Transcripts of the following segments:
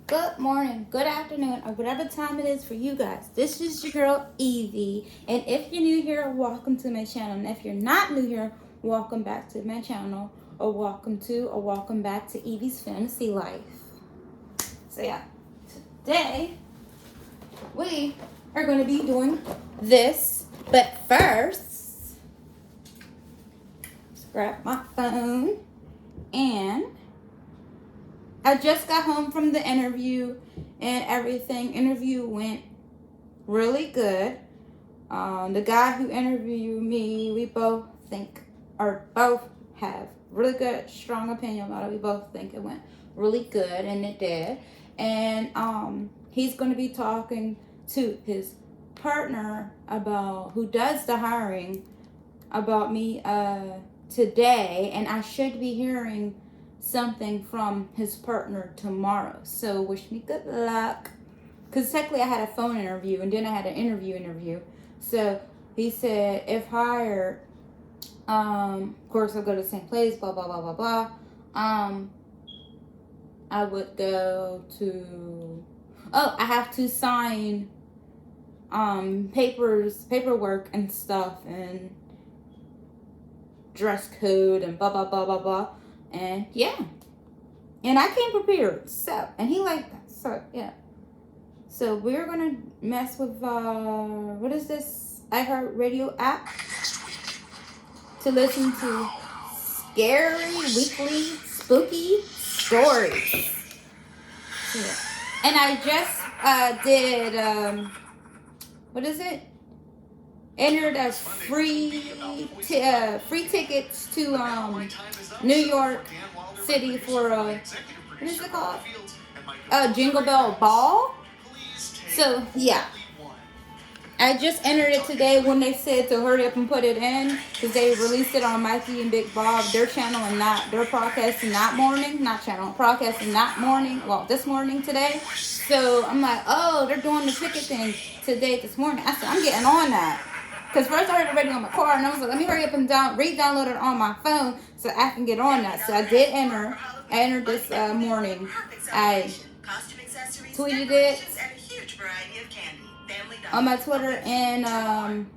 good morning, good afternoon, or whatever time it is for you guys. This is your girl Evie, and if you're new here, welcome to my channel. And if you're not new here, welcome back to my channel, or welcome back to Evie's Fantasy Life. So yeah, today we are going to be doing this, but first, let's grab my phone and I just got home from the interview and everything. Interview went really good. The guy who interviewed me, we both have really good, strong opinion about it. We both think it went really good, and it did. And he's going to be talking to his partner about who does the hiring about me today, and I should be hearing something from his partner tomorrow. So wish me good luck. Because technically I had a phone interview and then I had an interview. So he said if hired, of course I'll go to the same place, blah, blah, blah, blah, blah. I would go to, I have to sign paperwork and stuff, and dress code and blah, blah, blah, blah, blah. And yeah, and I came prepared. So, and he liked that. So yeah. So we're gonna mess with what is this iHeartRadio app to listen to scary weekly spooky stories. So, yeah. And I just did what is it? Entered as free tickets to New York City for what is it called? Jingle Bell Ball. So yeah, I just entered it today when they said to hurry up and put it in, because they released it on Mikey and Big Bob, their channel, and not their broadcasting that morning, broadcasting that morning. Well, this morning today. So I'm like, oh, they're doing the ticket thing today this morning. I said I'm getting on that. Because first I heard it already on my car, and I was like, let me hurry up and re-download it on my phone so I can get on that. So I did enter. I entered this morning. I tweeted it on my Twitter and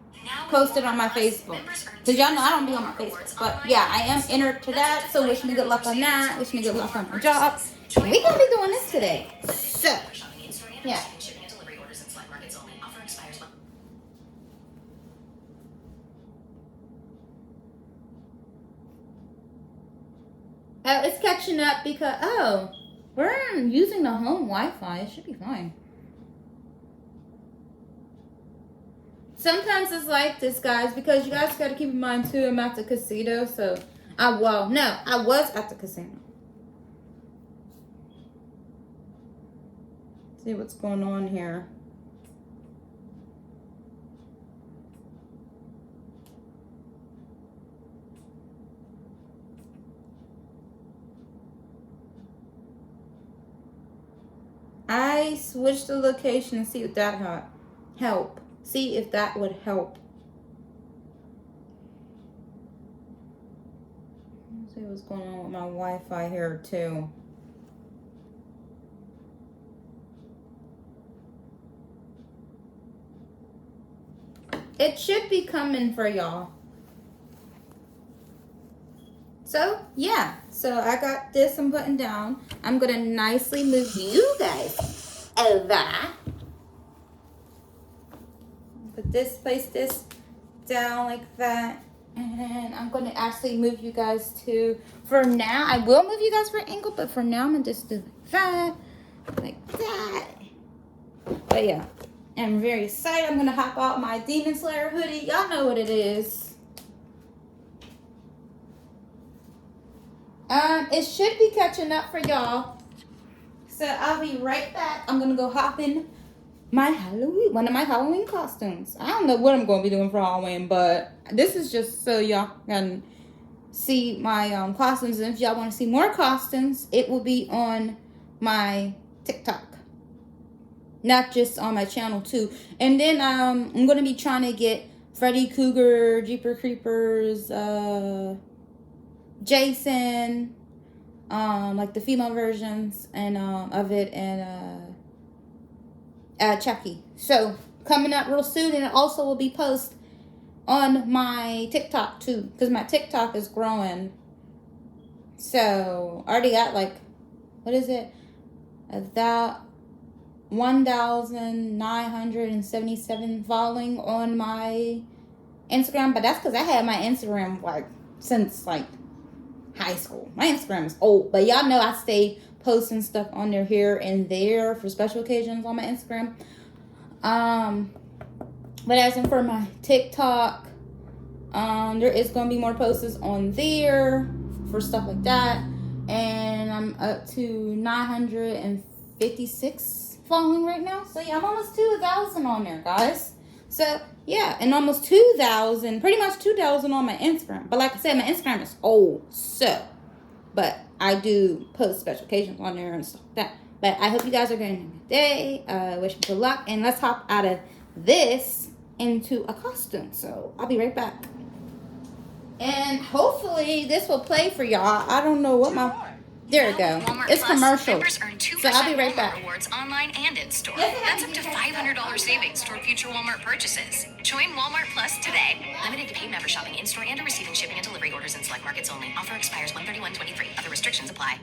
posted on my Facebook. Because y'all know I don't be on my Facebook. But yeah, I am entered to that. So wish me good luck on that. Wish me good luck on my job. We're going to be doing this today. So, yeah. It's catching up because, we're using the home Wi-Fi. It should be fine. Sometimes it's like this, guys, because you guys got to keep in mind, too, I'm at the casino, so, I was at the casino. See what's going on here. I switched the location and see if that help. See if that would help. Let's see what's going on with my Wi-Fi here too. It should be coming for y'all. So, yeah. So, I got this I'm putting down. I'm going to nicely move you guys over. Place this down like that. And I'm going to actually move you guys to, for now, I will move you guys for angle, but for now, I'm going to just do like that. Like that. But yeah, I'm very excited. I'm going to hop out my Demon Slayer hoodie. Y'all know what it is. It should be catching up for y'all. So I'll be right back. I'm gonna go hop in one of my Halloween costumes. I don't know what I'm gonna be doing for Halloween, but this is just so y'all can see my costumes. And if y'all want to see more costumes, it will be on my TikTok, not just on my channel too. And then I'm gonna be trying to get Freddy Krueger, Jeepers Creepers, Jason, like the female versions and of it, and Chucky. So coming up real soon, and it also will be posted on my TikTok too, because my TikTok is growing. So I already got like, what is it? That 1,977 following on my Instagram, but that's because I had my Instagram like since like high school. My Instagram is old, but y'all know I stay posting stuff on there here and there for special occasions on my Instagram. But as in for my TikTok, there is going to be more posts on there for stuff like that, and I'm up to 956 following right now. So yeah, I'm almost 2,000 on there, guys. So yeah, and almost 2,000, pretty much 2,000 on my Instagram. But like I said, my Instagram is old, so, but I do post special occasions on there and stuff like that. But I hope you guys are going to have a good day. Wish me good luck, and let's hop out of this into a costume. So I'll be right back. And hopefully this will play for y'all. I don't know what my... There we go. Walmart It's Plus, commercial. Members earn 2% So I'll be right Walmart back. rewards online and in store. That's up to $500 savings toward future Walmart purchases. Join Walmart Plus today. Limited to paid member shopping in store and or receiving shipping and delivery orders in select markets only. Offer expires 1/31/23. Other restrictions apply.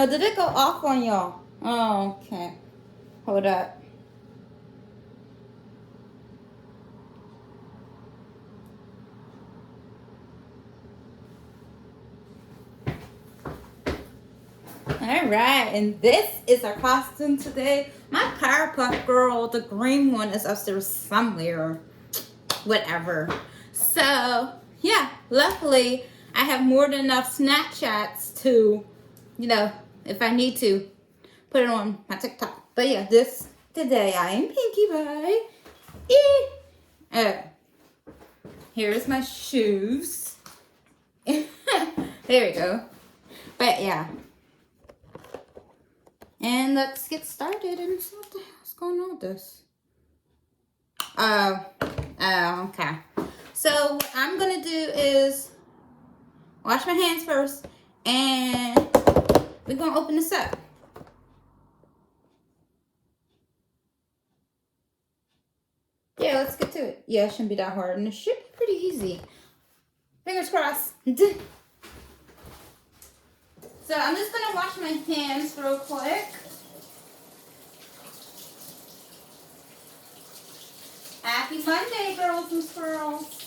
Oh, did it go off on y'all? Oh, okay. Hold up. All right, and this is our costume today. My Powerpuff Girl, the green one, is upstairs somewhere. Whatever. So, yeah, luckily, I have more than enough Snapchats to, you know, if I need to, put it on my TikTok. But yeah, this today I am Pinkie Pie. Here's my shoes. There we go. But yeah. And let's get started and see what the hell's going on with this. Oh, okay. So what I'm gonna do is wash my hands first, and we're gonna open this up. Yeah, let's get to it. Yeah, it shouldn't be that hard, and it should be pretty easy. Fingers crossed. So I'm just gonna wash my hands real quick. Happy Monday, girls and squirrels.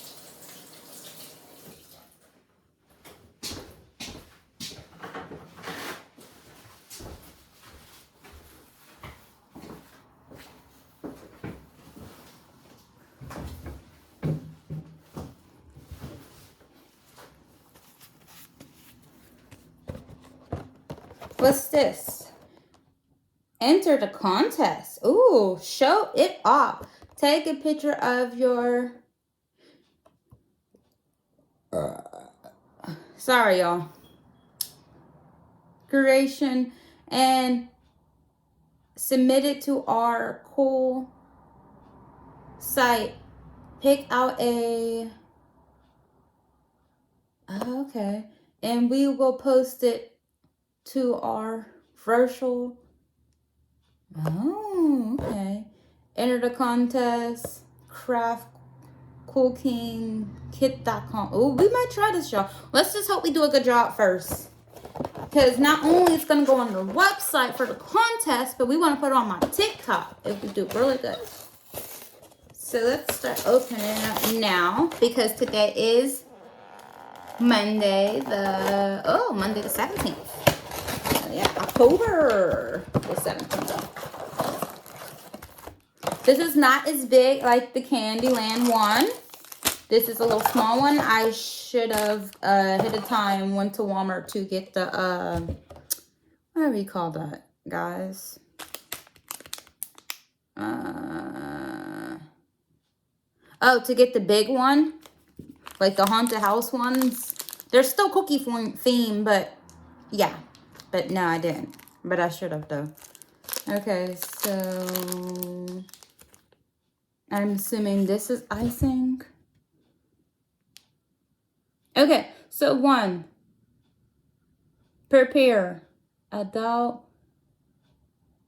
What's this? Enter the contest. Ooh, show it off. Take a picture of your... Sorry, y'all. Creation and submit it to our cool site. Pick out a... Okay. And we will post it to our virtual... Oh, okay. Enter the contest. Craft CoolKingKit.com. Oh, we might try this, y'all. Let's just hope we do a good job first. Because not only it's going to go on the website for the contest, but we want to put it on my TikTok if we do really good. So let's start opening it up now. Because today is Monday the 17th. So yeah, October the 17th. This is not as big like the Candyland one. This is a little small one. I should have hit a time, went to Walmart to get the, what do you call that, guys? To get the big one, like the haunted house ones. They're still cookie theme, but yeah. But no, I didn't. But I should have, though. Okay, so I'm assuming this is icing. Okay, so 1, prepare. Adult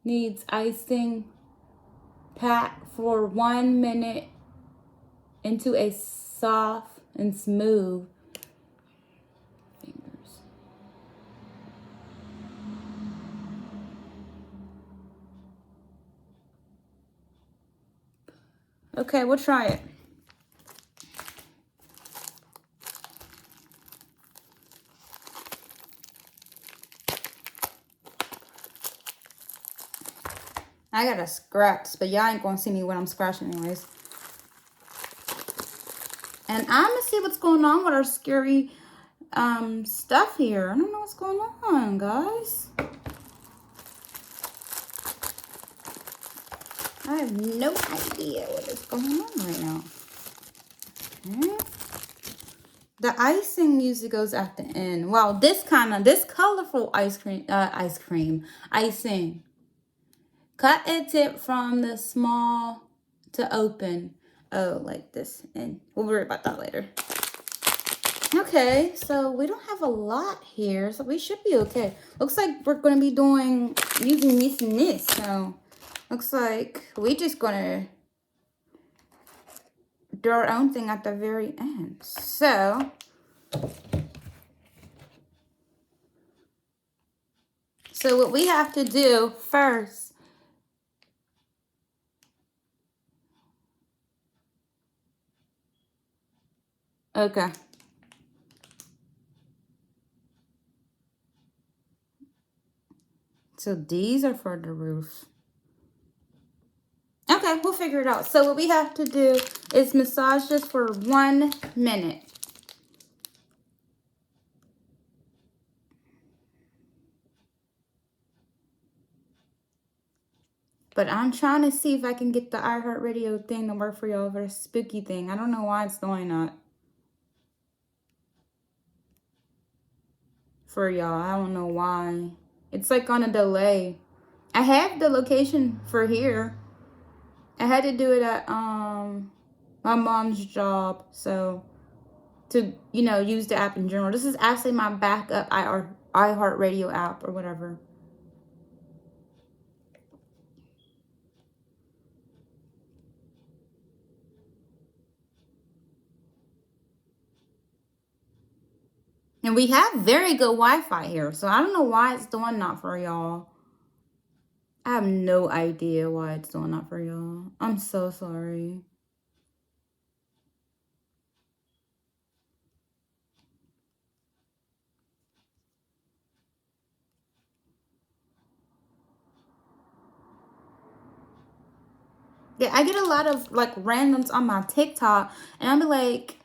needs icing pack for 1 minute into a soft and smooth fingers. Okay, we'll try it. I got a scratch, but y'all ain't gonna see me when I'm scratching anyways. And I'm gonna see what's going on with our scary stuff here. I don't know what's going on, guys. I have no idea what is going on right now. Okay. The icing usually goes at the end. Wow, this colorful icing. Cut a tip from the small to open. Oh, like this. And we'll worry about that later. Okay, so we don't have a lot here, so we should be okay. Looks like we're going to be using this and this. So, looks like we're just going to do our own thing at the very end. So So what we have to do first. Okay. So these are for the roof. Okay, we'll figure it out. So what we have to do is massage this for 1 minute. But I'm trying to see if I can get the iHeartRadio thing to work for y'all for the spooky thing. I don't know why it's doing that. For y'all, I don't know why. It's like on a delay. I have the location for here. I had to do it at my mom's job, so to use the app in general. This is actually my backup iHeartRadio app or whatever. And we have very good Wi-Fi here, so I don't know why it's doing that for y'all. I have no idea why it's doing that for y'all. I'm so sorry. Yeah, I get a lot of like randoms on my TikTok, and I'll be like,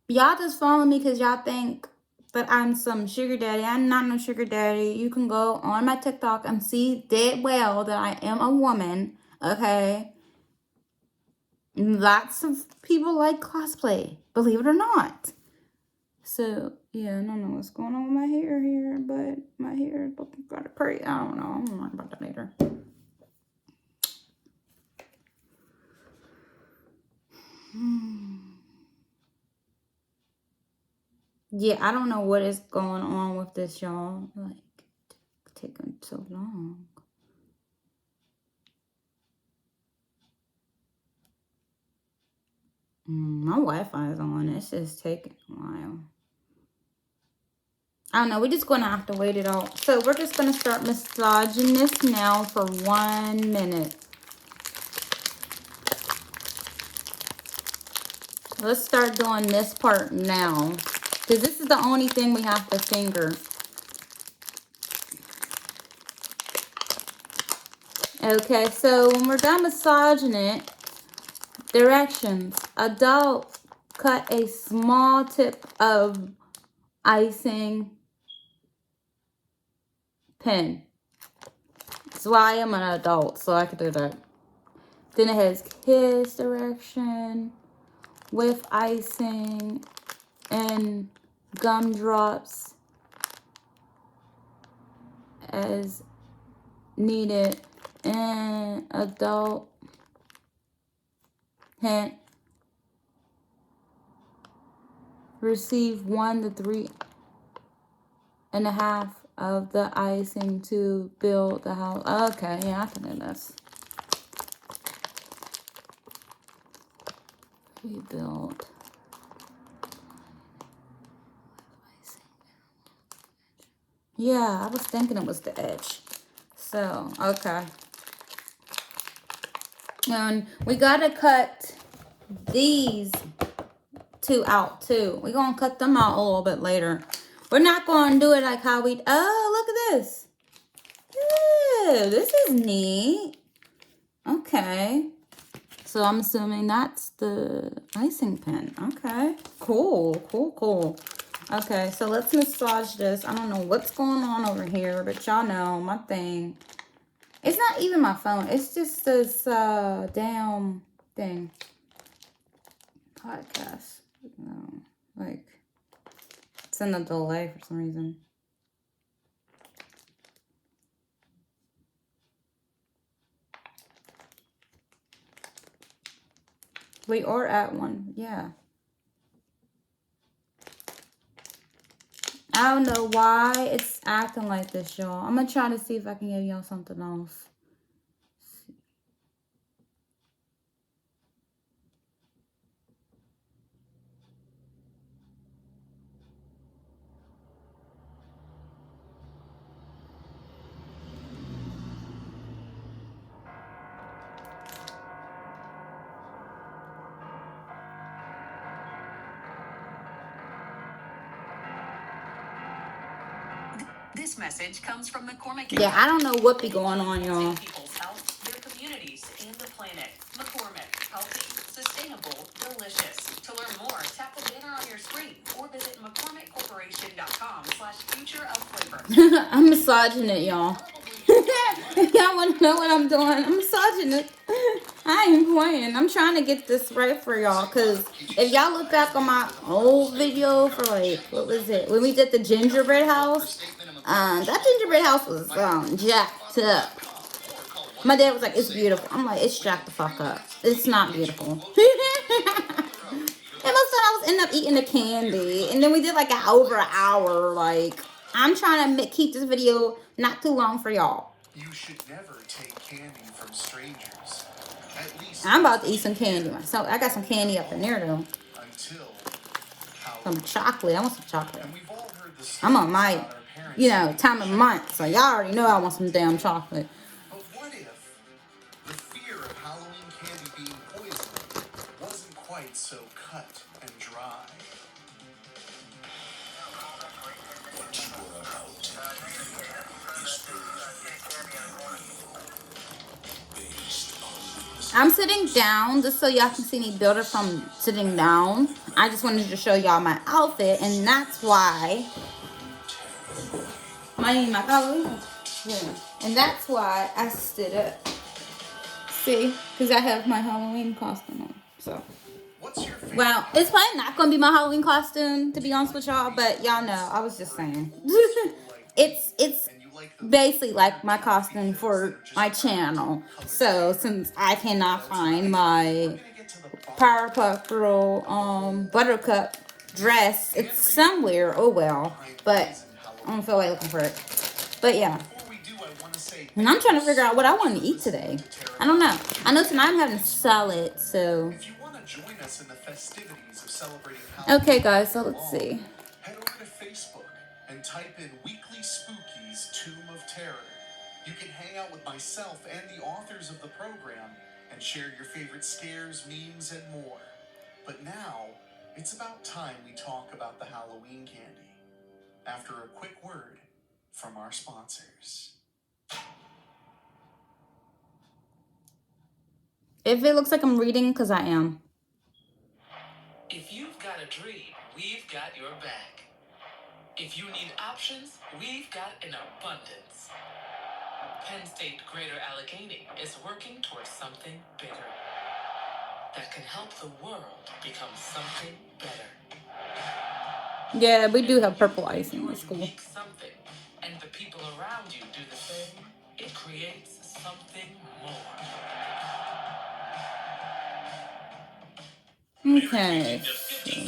y'all just follow me because y'all think that I'm some sugar daddy. I'm not no sugar daddy. You can go on my TikTok and see dead well that I am a woman, okay? Lots of people like cosplay, believe it or not. So, yeah, I don't know what's going on with my hair here, but my hair is looking kind of crazy. I don't know. I'm gonna learn about that later. Yeah, I don't know what is going on with this, y'all. Like, taking so long. My Wi-Fi is on. It's just taking a while. I don't know. We're just going to have to wait it out. So we're just going to start massaging this now for 1 minute. Let's start doing this part now, because this is the only thing we have to finger. Okay, so when we're done massaging it, directions. Adult, cut a small tip of icing pen. That's why I'm an adult, so I can do that. Then it has kids direction with icing and gumdrops as needed, and adult hint, receive 1 to 3.5 of the icing to build the house. Okay, yeah, I can do this. Rebuild. Yeah, I was thinking it was the edge. So, okay. And we gotta cut these 2 out too. We're gonna cut them out a little bit later. We're not gonna do it like how we, oh, look at this. Yeah, this is neat. Okay. So I'm assuming that's the icing pen. Okay. Cool, cool, cool. Okay, so let's massage this. I don't know what's going on over here, but y'all know my thing. It's not even my phone. It's just this damn thing. Podcast. No, like, it's in a delay for some reason. We are at 1. Yeah. I don't know why it's acting like this, y'all. I'm going to try to see if I can give y'all something else. This message comes from McCormick. Yeah, I don't know what be going on, y'all. People's health, their communities, and the planet. McCormick, healthy, sustainable, delicious. To learn more, tap the banner on your screen or visit McCormickCorporation.com/future of flavor. I'm massaging it, y'all. Y'all want to know what I'm doing? I'm massaging it. I ain't playing. I'm trying to get this right for y'all. Because if y'all look back on my old video for like, what was it? When we did the gingerbread house. That gingerbread house was jacked up. My dad was like, it's beautiful. I'm like, it's jacked the fuck up. It's not beautiful. And most of the time I was end up eating the candy. And then we did like over an hour. Like, I'm trying to keep this video not too long for y'all. You should never take candy from strangers. At least I'm about to eat some candy myself. I got some candy up in there though. Until Some chocolate. I want some chocolate. and we've all heard the I'm on stories my, about our parents. time of month. So y'all already know I want some damn chocolate. But what if the fear of Halloween candy being poisoned wasn't quite so cut and dry? What you are about to hear is based on witness. I'm sitting down just so y'all can see me build it from sitting down. I just wanted to show y'all my outfit, and that's why my Halloween. Yeah. And that's why I stood up. See, because I have my Halloween costume on. So, What's your favorite? well, it's probably not gonna be my Halloween costume to be honest with y'all, but y'all know I was just saying. it's And you like the basically like my costume for my channel. So since I cannot find my gonna get to the bottom. Powerpuff Girl Buttercup dress, it's somewhere. Oh well, but I don't feel like looking for it. But yeah, Before we do, I want to say and I'm trying to figure out what I want to eat today. I don't know. I know tonight I'm having salad, so if you want to join us in the festivities of celebrating Halloween, okay, guys. So let's see. head over to Facebook and type in Weekly Spookies Tomb of Terror. You can hang out with myself and the authors of the program and share your favorite scares, memes, and more. But now, it's about time we talk about the Halloween candy. After a quick word from our sponsors. If it looks like I'm reading, because I am. If you've got a dream, we've got your back. If you need options, we've got an abundance. Penn State Greater Allegheny is working towards something bigger that can help the world become something better. Yeah, we do have purple ice in Your the school. unique something, and the people around you do the same, it creates something more. Okay. The $50,000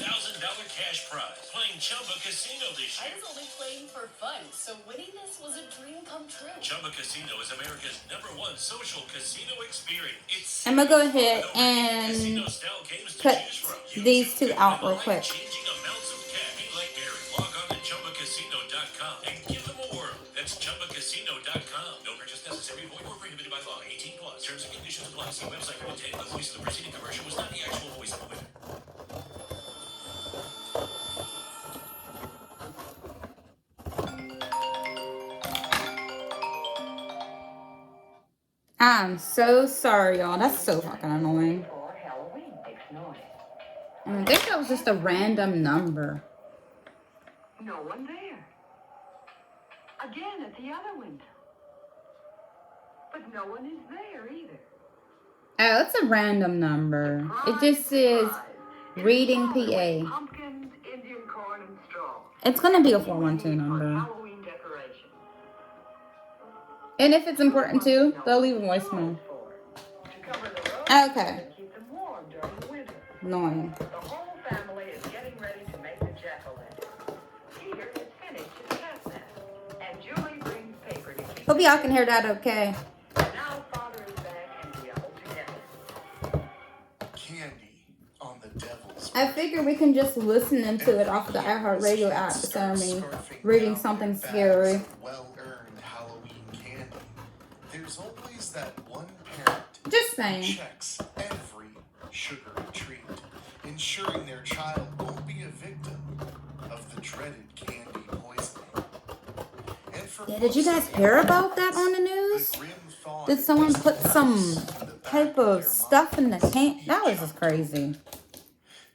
cash prize playing Chumba Casino this I year. was only playing for fun, so winning this was a dream come true. Chumba Casino is America's #1 social casino experience. It's I'm gonna go ahead over 80 and casino-style games to put choose from. You these too two can out win real quick. life-changing amounts of cash. Be like Gary. Log on to ChumbaCasino.com and give them a whirl. That's ChumbaCasino.com. No purchase necessary. Void or prohibited by law. 18 plus. Terms and conditions apply. See website for details. The voice of the preceding commercial was not the actual voice of the winner. I'm so sorry, y'all. That's so fucking annoying. For Halloween makes noise. I think that was just a random number. No one there. Again at the other window. But no one is there either. Oh, it's a random number. It just says reading PA. Pumpkins, Indian corn, and straw. It's gonna be a 412 number. Halloween decoration. And if it's important too, they'll leave a voicemail. To cover the road Okay. and keep them warm during the winter. Annoying. The whole family is getting ready to make the jack-o'-lantern. Peter has finished his catnap, and Julie brings paper to keep. Hope y'all can hear that okay. Now Father is back, and we are all together. Candy on the devil's I figure we can just listen into it off of the iHeartRadio app instead of me reading something scary. Well-earned Halloween candy. There's always that one parent Just who saying. checks every sugary treat, ensuring their child won't be a victim of the dreaded candy poisoning. And for Yeah, did you guys most hear about that on the the news? grim thought Did of someone this put some force in the back type of of their stuff in the minds tank? That was each just October. crazy.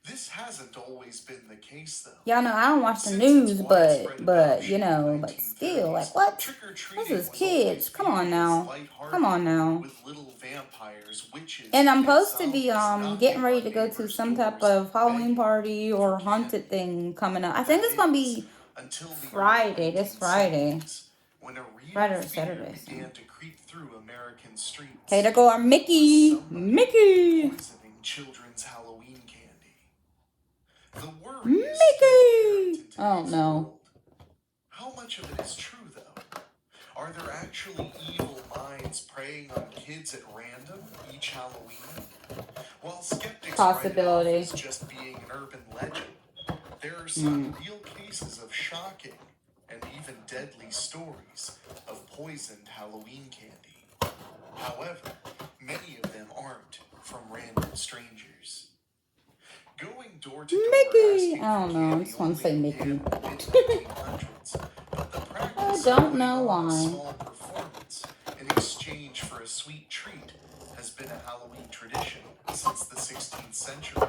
This hasn't always been the case, though. Y'all know I don't watch the Since its news, widespread but you adoption in know, the but still, 1930s, like what? This trick-or-treating is was always kids. Come on viewed as now. lighthearted, Come on now. with little vampires, witches, And I'm and supposed to be zombies knocking getting ready on to go to neighbors' some type doors, of Halloween begging party for or candy. haunted thing coming up. I think it's That gonna is, be until the early Friday, this Friday. 1970s, when a real Friday or fear Saturday. So. began to creep through American streets. Okay, there go our Mickey. Somebody Mickey. poisoning children's Halloween candy. The worry is Mickey. still apparent in Oh today's no. world. How much of it is true, though? Are there actually evil minds preying on kids at random each Halloween? While skeptics Possibility. write it off as just being an urban legend, there are some real cases of shocking and even deadly stories of poisoned Halloween candy. However, many of them aren't from random strangers. Going door to door Mickey. asking I don't for know. I candy just want to say only Mickey. began in the mid-1900s, but the I practice of don't putting know on a why. small performance in exchange for a sweet treat has been a Halloween tradition since the 16th century.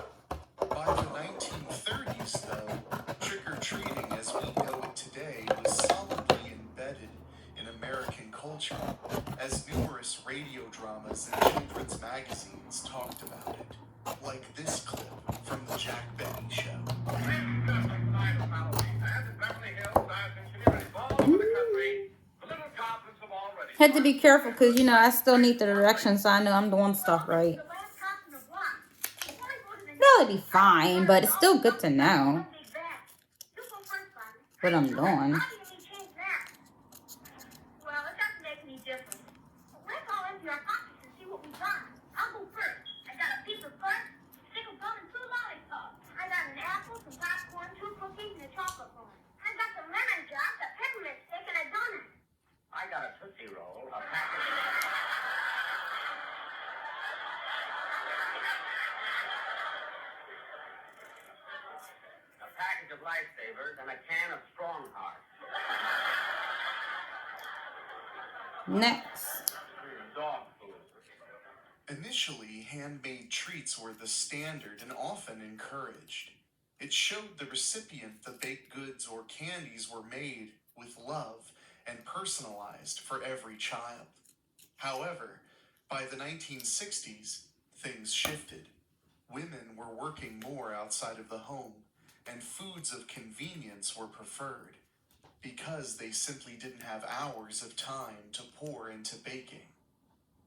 By the 1930s, though, trick-or-treating as we know it today was solidly embedded in American culture, as numerous radio dramas and children's magazines talked about it, like this clip from The Jack Benny Show. Had to be careful because you know I still need the directions, so I know I'm doing stuff right. That'll be fine, but it's still good to know what I'm doing. Well, it doesn't make any difference. Let's all empty our pockets and see what we got. I'll go first. I got a piece of fudge, stick of gum, and 2 lollipops. I got an apple, some popcorn, 2 cookies, and a chocolate bar. I got some lemon drops, a peppermint stick, and a donut. I got a Tootsie Roll, a package of Lifesavers, and a can of Strong Heart. Next. Dog food. Initially, handmade treats were the standard and often encouraged. It showed the recipient the baked goods or candies were made with love and personalized for every child. However, by the 1960s, things shifted. Women were working more outside of the home, and foods of convenience were preferred, because they simply didn't have hours of time to pour into baking.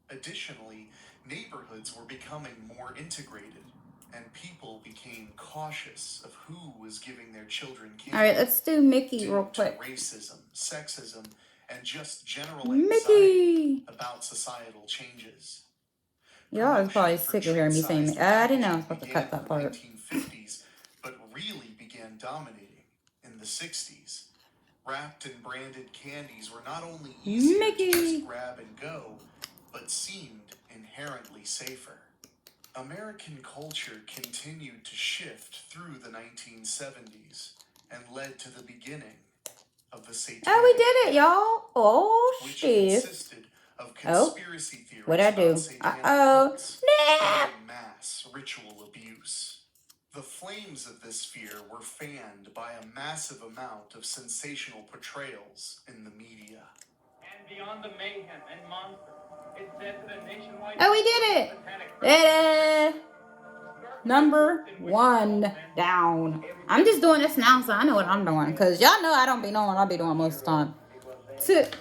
Additionally, neighborhoods were becoming more integrated, and people became cautious of who was giving their children candy. All right, let's do Mickey due real to quick. racism, sexism, and just general Mickey. anxiety about societal changes. Y'all is probably Promotion for sick of hearing me saying treat-sized I didn't know I was packaging supposed to began cut that in part. the 1950s, but really began dominating in the 60s. Wrapped and branded candies were not only easier Mickey. to just grab and go, but seemed inherently safer. American culture continued to shift through the 1970s and led to the beginning of the Satanic Oh, we did it, y'all. Oh, which shit. consisted of conspiracy theories What'd I do? about satanic Uh-oh. cults Snap. and mass ritual abuse. The flames of this fear were fanned by a massive amount of sensational portrayals in the media. And beyond the mayhem and monsters, it said that a nationwide... Oh, we did it. Ta-da. Number 1 down. I'm just doing this now, so I know what I'm doing. Because y'all know I don't be knowing what I'll be doing most of the time.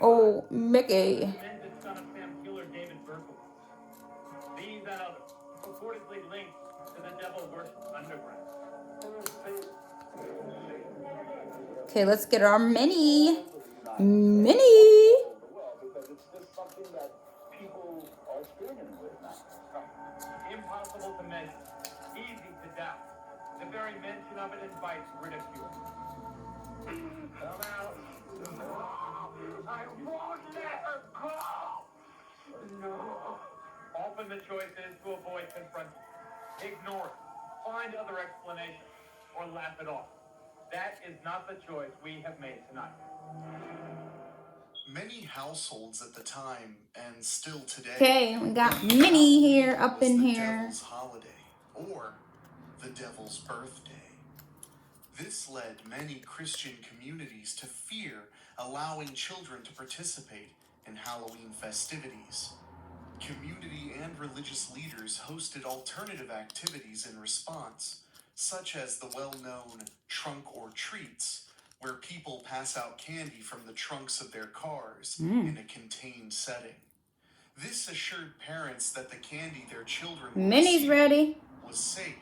Oh, Mickey. Demented son of Sam killer David Berkowitz. These and others purportedly linked to the devil worship underground. Okay, let's get our mini. Mini. Because it's just something that people are experimenting with now. Impossible to measure, easy to doubt. The very mention of it invites ridicule. Come out. I won't let her go. No. Often the choice is to avoid confronting, ignore it, find other explanations, or laugh it off. That is not the choice we have made tonight. Many households at the time, and still today, Okay, we got Minnie here up was in the here. devil's holiday, or the devil's birthday. This led many Christian communities to fear allowing children to participate in Halloween festivities. Community and religious leaders hosted alternative activities in response, such as the well-known trunk or treats, where people pass out candy from the trunks of their cars in a contained setting. This assured parents that the candy their children would Minnie's receive ready. was safe,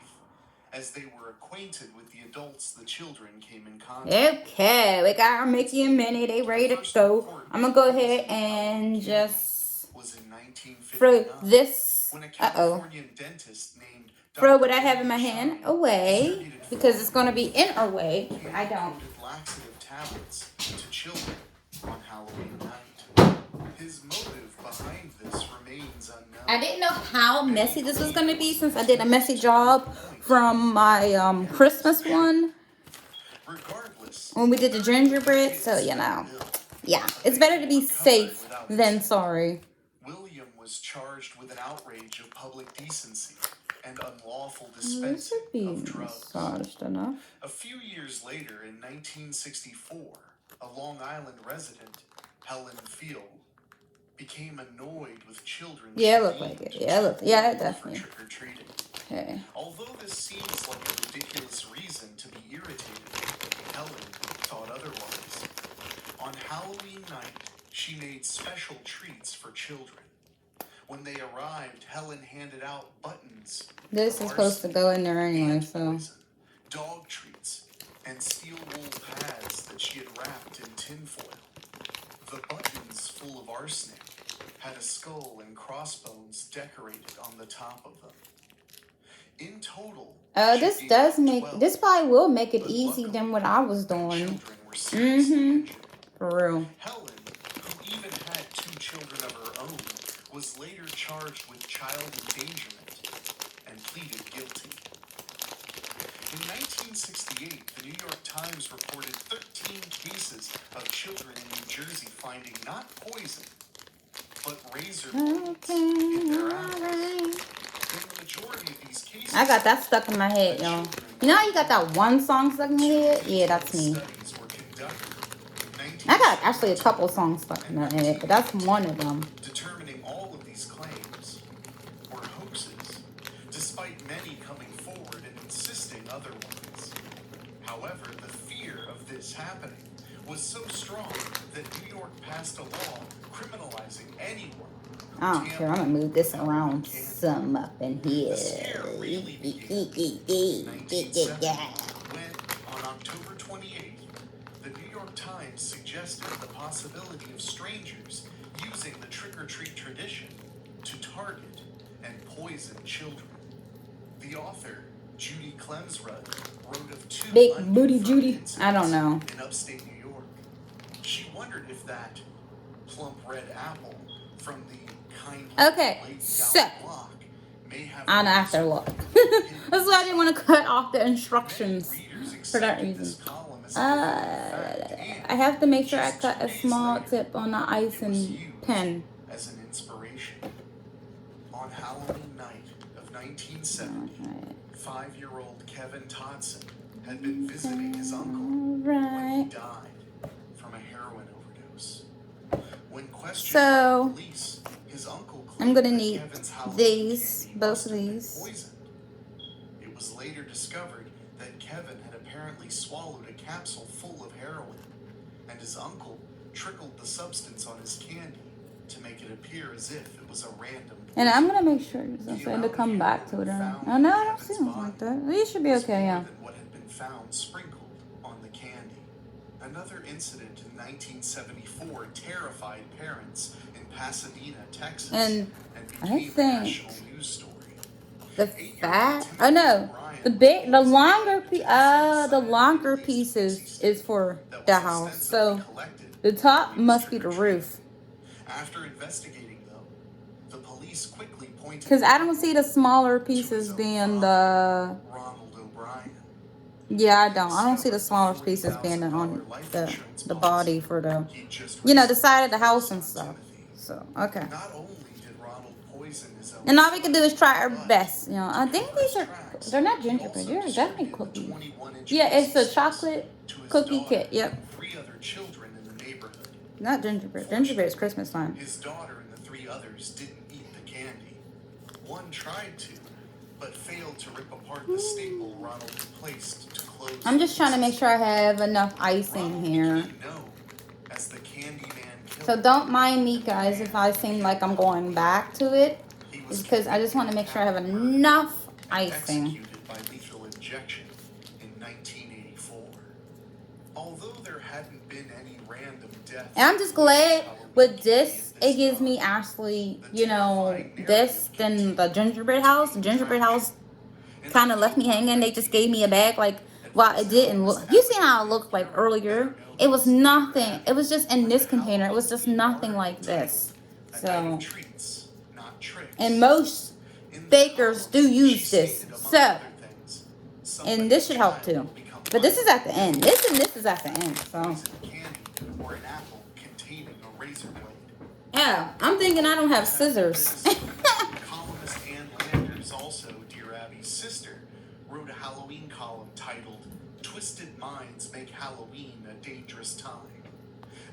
as they were acquainted with the adults the children came in contact. Okay, we got our Mickey and Minnie. They ready to go. I'm gonna go ahead and just Was in throw 1959, this. when a Uh-oh. Californian dentist named Throw Dr. what I have in my Judy hand Shine away distributed because it's gonna be in our way. He I don't. included laxative tablets to children on Halloween night. His motive behind this remains unknown. I didn't know how messy this was gonna be since I did a messy job from my Christmas one Regardless, when we did the gingerbread. So you know, yeah, it's better to be safe than sorry. William was charged with an outrage of public decency and unlawful This dispensing should be of drugs. massaged enough. A few years later, in 1964, a Long Island resident, Helen Field, became annoyed with children. Yeah, it looked like it. Yeah, it definitely. Trick or treating. Okay. Although this seems like a ridiculous reason to be irritated, Helen thought otherwise. On Halloween night, she made special treats for children. When they arrived, Helen handed out buttons. This of is supposed to go in there anyway, ant so. poison, dog treats, and steel wool pads that she had wrapped in tinfoil. The buttons, full of arsenic, had a skull and crossbones decorated on the top of them. In total, she This gave does out make 12, this probably will make it but easy luckily, than what I was the doing. children were seriously injured. For real. Helen, who even had 2 children of her own, was later charged with child endangerment and pleaded guilty. In 1968, the New York Times reported 13 cases of children in New Jersey finding not poison, but razor blades in their apples. In the majority of these cases, I got that stuck in my head, y'all. You know how you got that one song stuck in your head? Yeah, that's me. studies were conducted. I got actually a couple songs stuck in my head, but that's one of them. Determining all of these claims were hoaxes, despite many coming forward and insisting otherwise. However, the fear of this happening was so strong that New York passed a law criminalizing anyone. I don't care. I'm gonna move this around some up in here. The scare really began in 1970 when, on October 28th, the New York Times suggested the possibility of strangers using the trick-or-treat tradition to target and poison children. The author, Judy Clemsrud, wrote of 2 Big booty unconfirmed Judy. incidents I don't know. in upstate New York. She wondered if that plump red apple from the kindly Okay, laid so down block may have I don't have to look. That's why I didn't want to cut off the instructions for that reason. I have to make sure I cut a small tip on the ice and pen. As an inspiration. On Halloween night of 1970, 5-year-old Kevin Todson had been visiting his uncle when he Alright. died from a heroin overdose. When questioned So, by police, his uncle I'm claimed gonna that need Kevin's Halloween these, candy both must of have been these. poisoned. It was later discovered that Kevin had apparently swallowed a capsule full of heroin, and his uncle trickled the substance on his candy to make it appear as if it was a random. And I'm gonna make sure it doesn't say to come back to it. Oh no, I don't see anything like that. You should be okay, yeah. Than what had been found sprinkled on the candy. Another incident in 1974 terrified parents in Pasadena, Texas, And I became a think national news story. the fat. Oh no, the longer pieces is for the house. So the top must be the roof. After investigating, though, the police quickly pointed Because I don't see the smaller pieces being the. Ronald O'Brien. Yeah, I don't see the smaller pieces being on the body for the, you know, the side of the house and stuff. So, okay. Not only did Ronald poison his own And all we can do is try our son, best. You know, I to think cover these his are, tracks, they're not he gingerbread. also They're definitely distributed the cookies. 21-inch Yeah, it's a pieces chocolate to his cookie daughter kit. Yep. and 3 other children in the neighborhood. Not gingerbread. Gingerbread is Christmas time. His daughter and the 3 others didn't eat the candy. One tried to, but failed to rip apart the staple Ronald had placed to close. I'm just trying to make sure I have enough icing Ronald here. became known as the Candyman Killer. So don't mind me, guys, if I seem like I'm going back to it. He was It's because I just want to make sure I have convicted of murder enough and icing. executed by lethal injection in 1984. Although there hadn't been any random deaths. And I'm just glad with this, it gives me actually, you know, this than the gingerbread house. The gingerbread house kind of left me hanging. They just gave me a bag. Like, well, it didn't look. You see how it looked like earlier? It was nothing. It was just in this container. It was just nothing like this. So, and most bakers do use this. So, and this should help too. But this is at the end. This is at the end. So, Or an apple containing a razor blade. yeah, I'm thinking I don't have scissors. Columnist Ann Landers, also Dear Abby's sister, wrote a Halloween column titled "Twisted Minds Make Halloween a Dangerous Time,"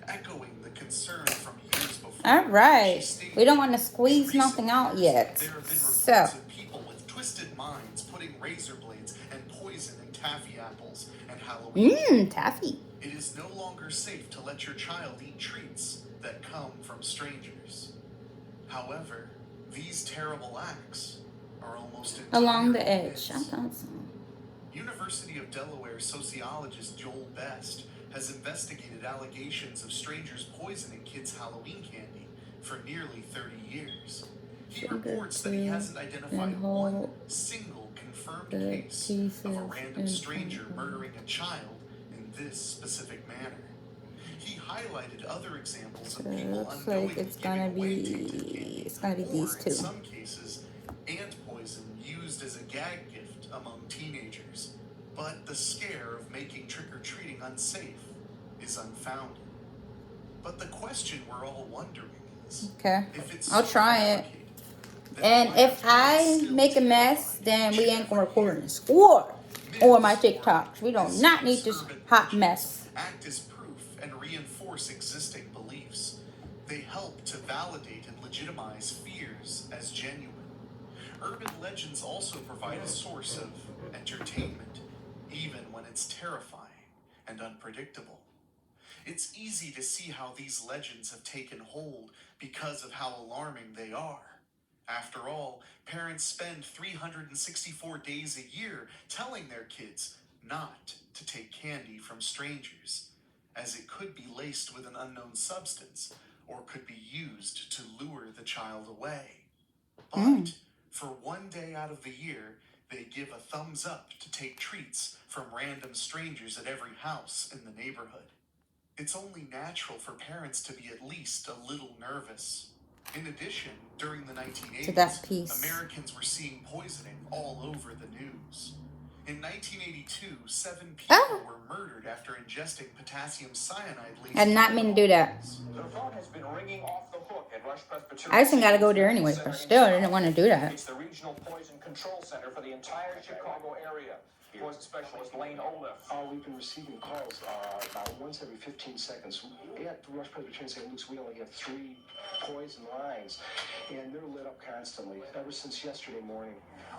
echoing the concern from years before. All right, She stated, we don't want to squeeze nothing out yet. "There have been So, reports of people with twisted minds putting razor blades and poison in taffy apples and Halloween. taffy. It is no longer safe to let your child eat treats that come from strangers. However, these terrible acts are almost Along the entirely edge. I myths. thought so. University of Delaware sociologist Joel Best has investigated allegations of strangers poisoning kids' Halloween candy for nearly 30 years. He reports that he hasn't identified one single confirmed case of a random stranger murdering a child in this specific manner. He highlighted other examples of So it people looks unknowingly like it's giving gonna away be tainted candy, these or two. in some cases, ant poison used as a gag gift among teenagers. But the scare of making trick-or-treating unsafe is unfounded. But the question we're all wondering is, Okay, if it's I'll so try it. complicated, then And why if are I kids still make a mess, terrified then of we ain't gonna Jeffrey record in the score or my Myths or TikToks. We do not need this urban hot legends mess. act as proof and reinforce existing beliefs. They help to validate and legitimize fears as genuine. Urban legends also provide a source of entertainment, even when it's terrifying and unpredictable. It's easy to see how these legends have taken hold because of how alarming they are. After all, parents spend 364 days a year telling their kids not to take candy from strangers, as it could be laced with an unknown substance or could be used to lure the child away. But for one day out of the year, they give a thumbs up to take treats from random strangers at every house in the neighborhood. It's only natural for parents to be at least a little nervous. In addition, during the 1980s, To that piece. Americans were seeing poisoning all over the news. In 1982, 7 people were murdered after ingesting potassium cyanide. I did not mean to do that. The phone has been ringing off the hook at Rush Presbyterian. I just ain't gotta go there anyways, but still, I didn't want to do that. It's the regional poison control center for the entire Chicago area. Poison specialist Lane Olaf. We've been receiving calls about once every 15 seconds. At Rush Presbyterian St. Luke's, we only have 3 poison lines, and they're lit up constantly ever since yesterday morning.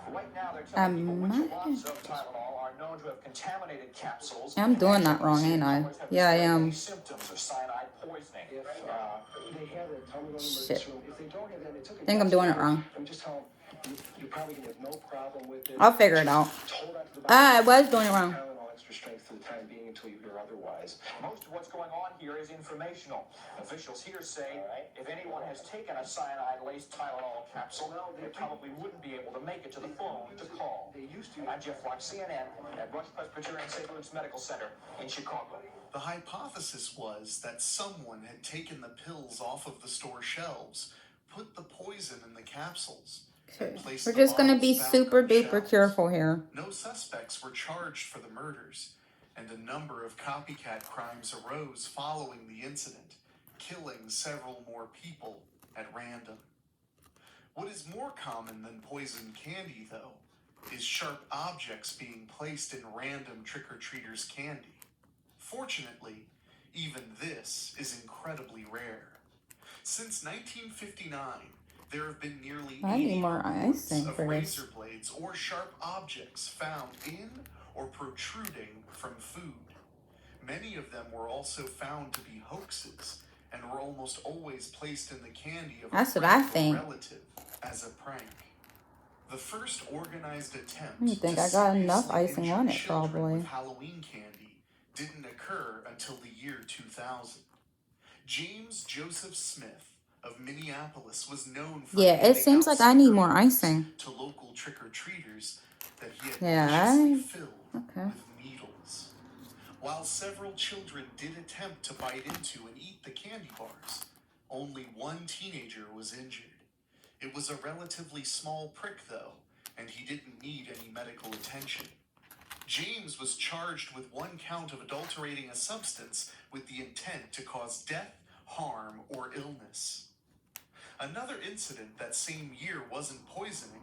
Right now, they're telling people which lots of Tylenol are known to have contaminated capsules. I'm doing that wrong, ain't I? Yeah, I am. Symptoms of cyanide poisoning. If they have it, tell me to Shit. room. If they don't have that, it's okay. I think I'm doing it wrong. I'm just telling them, you're probably gonna have no problem with it. I'll figure it out. Just hold on to the I was doing it wrong. Tylenol extra strength for the time being until you hear otherwise. Most of what's going on here is informational. Officials here say if anyone has taken a cyanide-laced Tylenol capsule, they probably wouldn't be able to make it to the phone to call. They used to. I'm Jeff Locke, CNN, at Rush Presbyterian St. Luke's Medical Center in Chicago. The hypothesis was that someone had taken the pills off of the store shelves, put the poison in the capsules, Okay. and placed We're the just gonna be bottles back super on the duper shelves. careful here. No suspects were charged for the murders, and a number of copycat crimes arose following the incident, killing several more people at random. What is more common than poisoned candy, though, is sharp objects being placed in random trick-or-treaters' candy. Fortunately, even this is incredibly rare. Since 1959, there have been nearly I need 80 more reports icing of for this. razor blades or sharp objects found in or protruding from food. Many of them were also found to be hoaxes and were almost always placed in the candy of That's a what I friend or think. relative as a prank. The first organized attempt I think to I got enough seriously icing injure on it, children probably. with Halloween candy didn't occur until the year 2000. James Joseph Smith of Minneapolis was known for Yeah, it handing seems out like I need sticker more books icing. to local trick-or-treaters that he had Yeah, maliciously filled okay. with needles. While several children did attempt to bite into and eat the candy bars, only one teenager was injured. It was a relatively small prick, though, and he didn't need any medical attention. James was charged with one count of adulterating a substance with the intent to cause death, harm, or illness. Another incident that same year wasn't poisoning,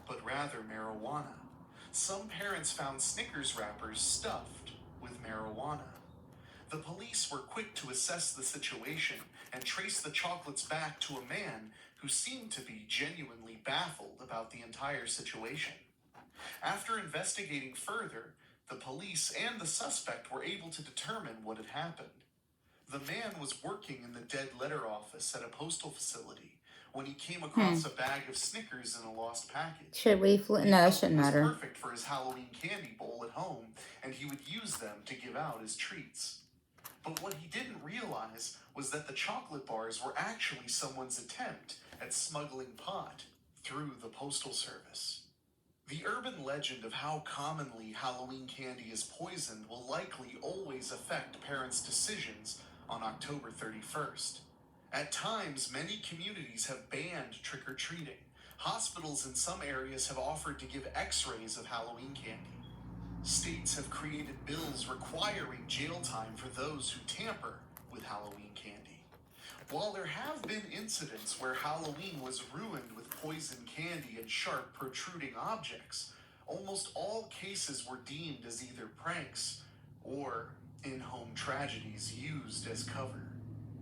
but rather marijuana. Some parents found Snickers wrappers stuffed with marijuana. The police were quick to assess the situation and trace the chocolates back to a man who seemed to be genuinely baffled about the entire situation. After investigating further, the police and the suspect were able to determine what had happened. The man was working in the dead letter office at a postal facility when he came across a bag of Snickers in a lost package. Should we flip? No, it shouldn't It was matter. perfect for his Halloween candy bowl at home, and he would use them to give out as treats. But what he didn't realize was that the chocolate bars were actually someone's attempt at smuggling pot through the postal service. The urban legend of how commonly Halloween candy is poisoned will likely always affect parents' decisions on October 31st. At times, many communities have banned trick-or-treating. Hospitals in some areas have offered to give x-rays of Halloween candy. States have created bills requiring jail time for those who tamper with Halloween candy. While there have been incidents where Halloween was ruined with poisoned candy and sharp protruding objects, almost all cases were deemed as either pranks or in-home tragedies used as cover.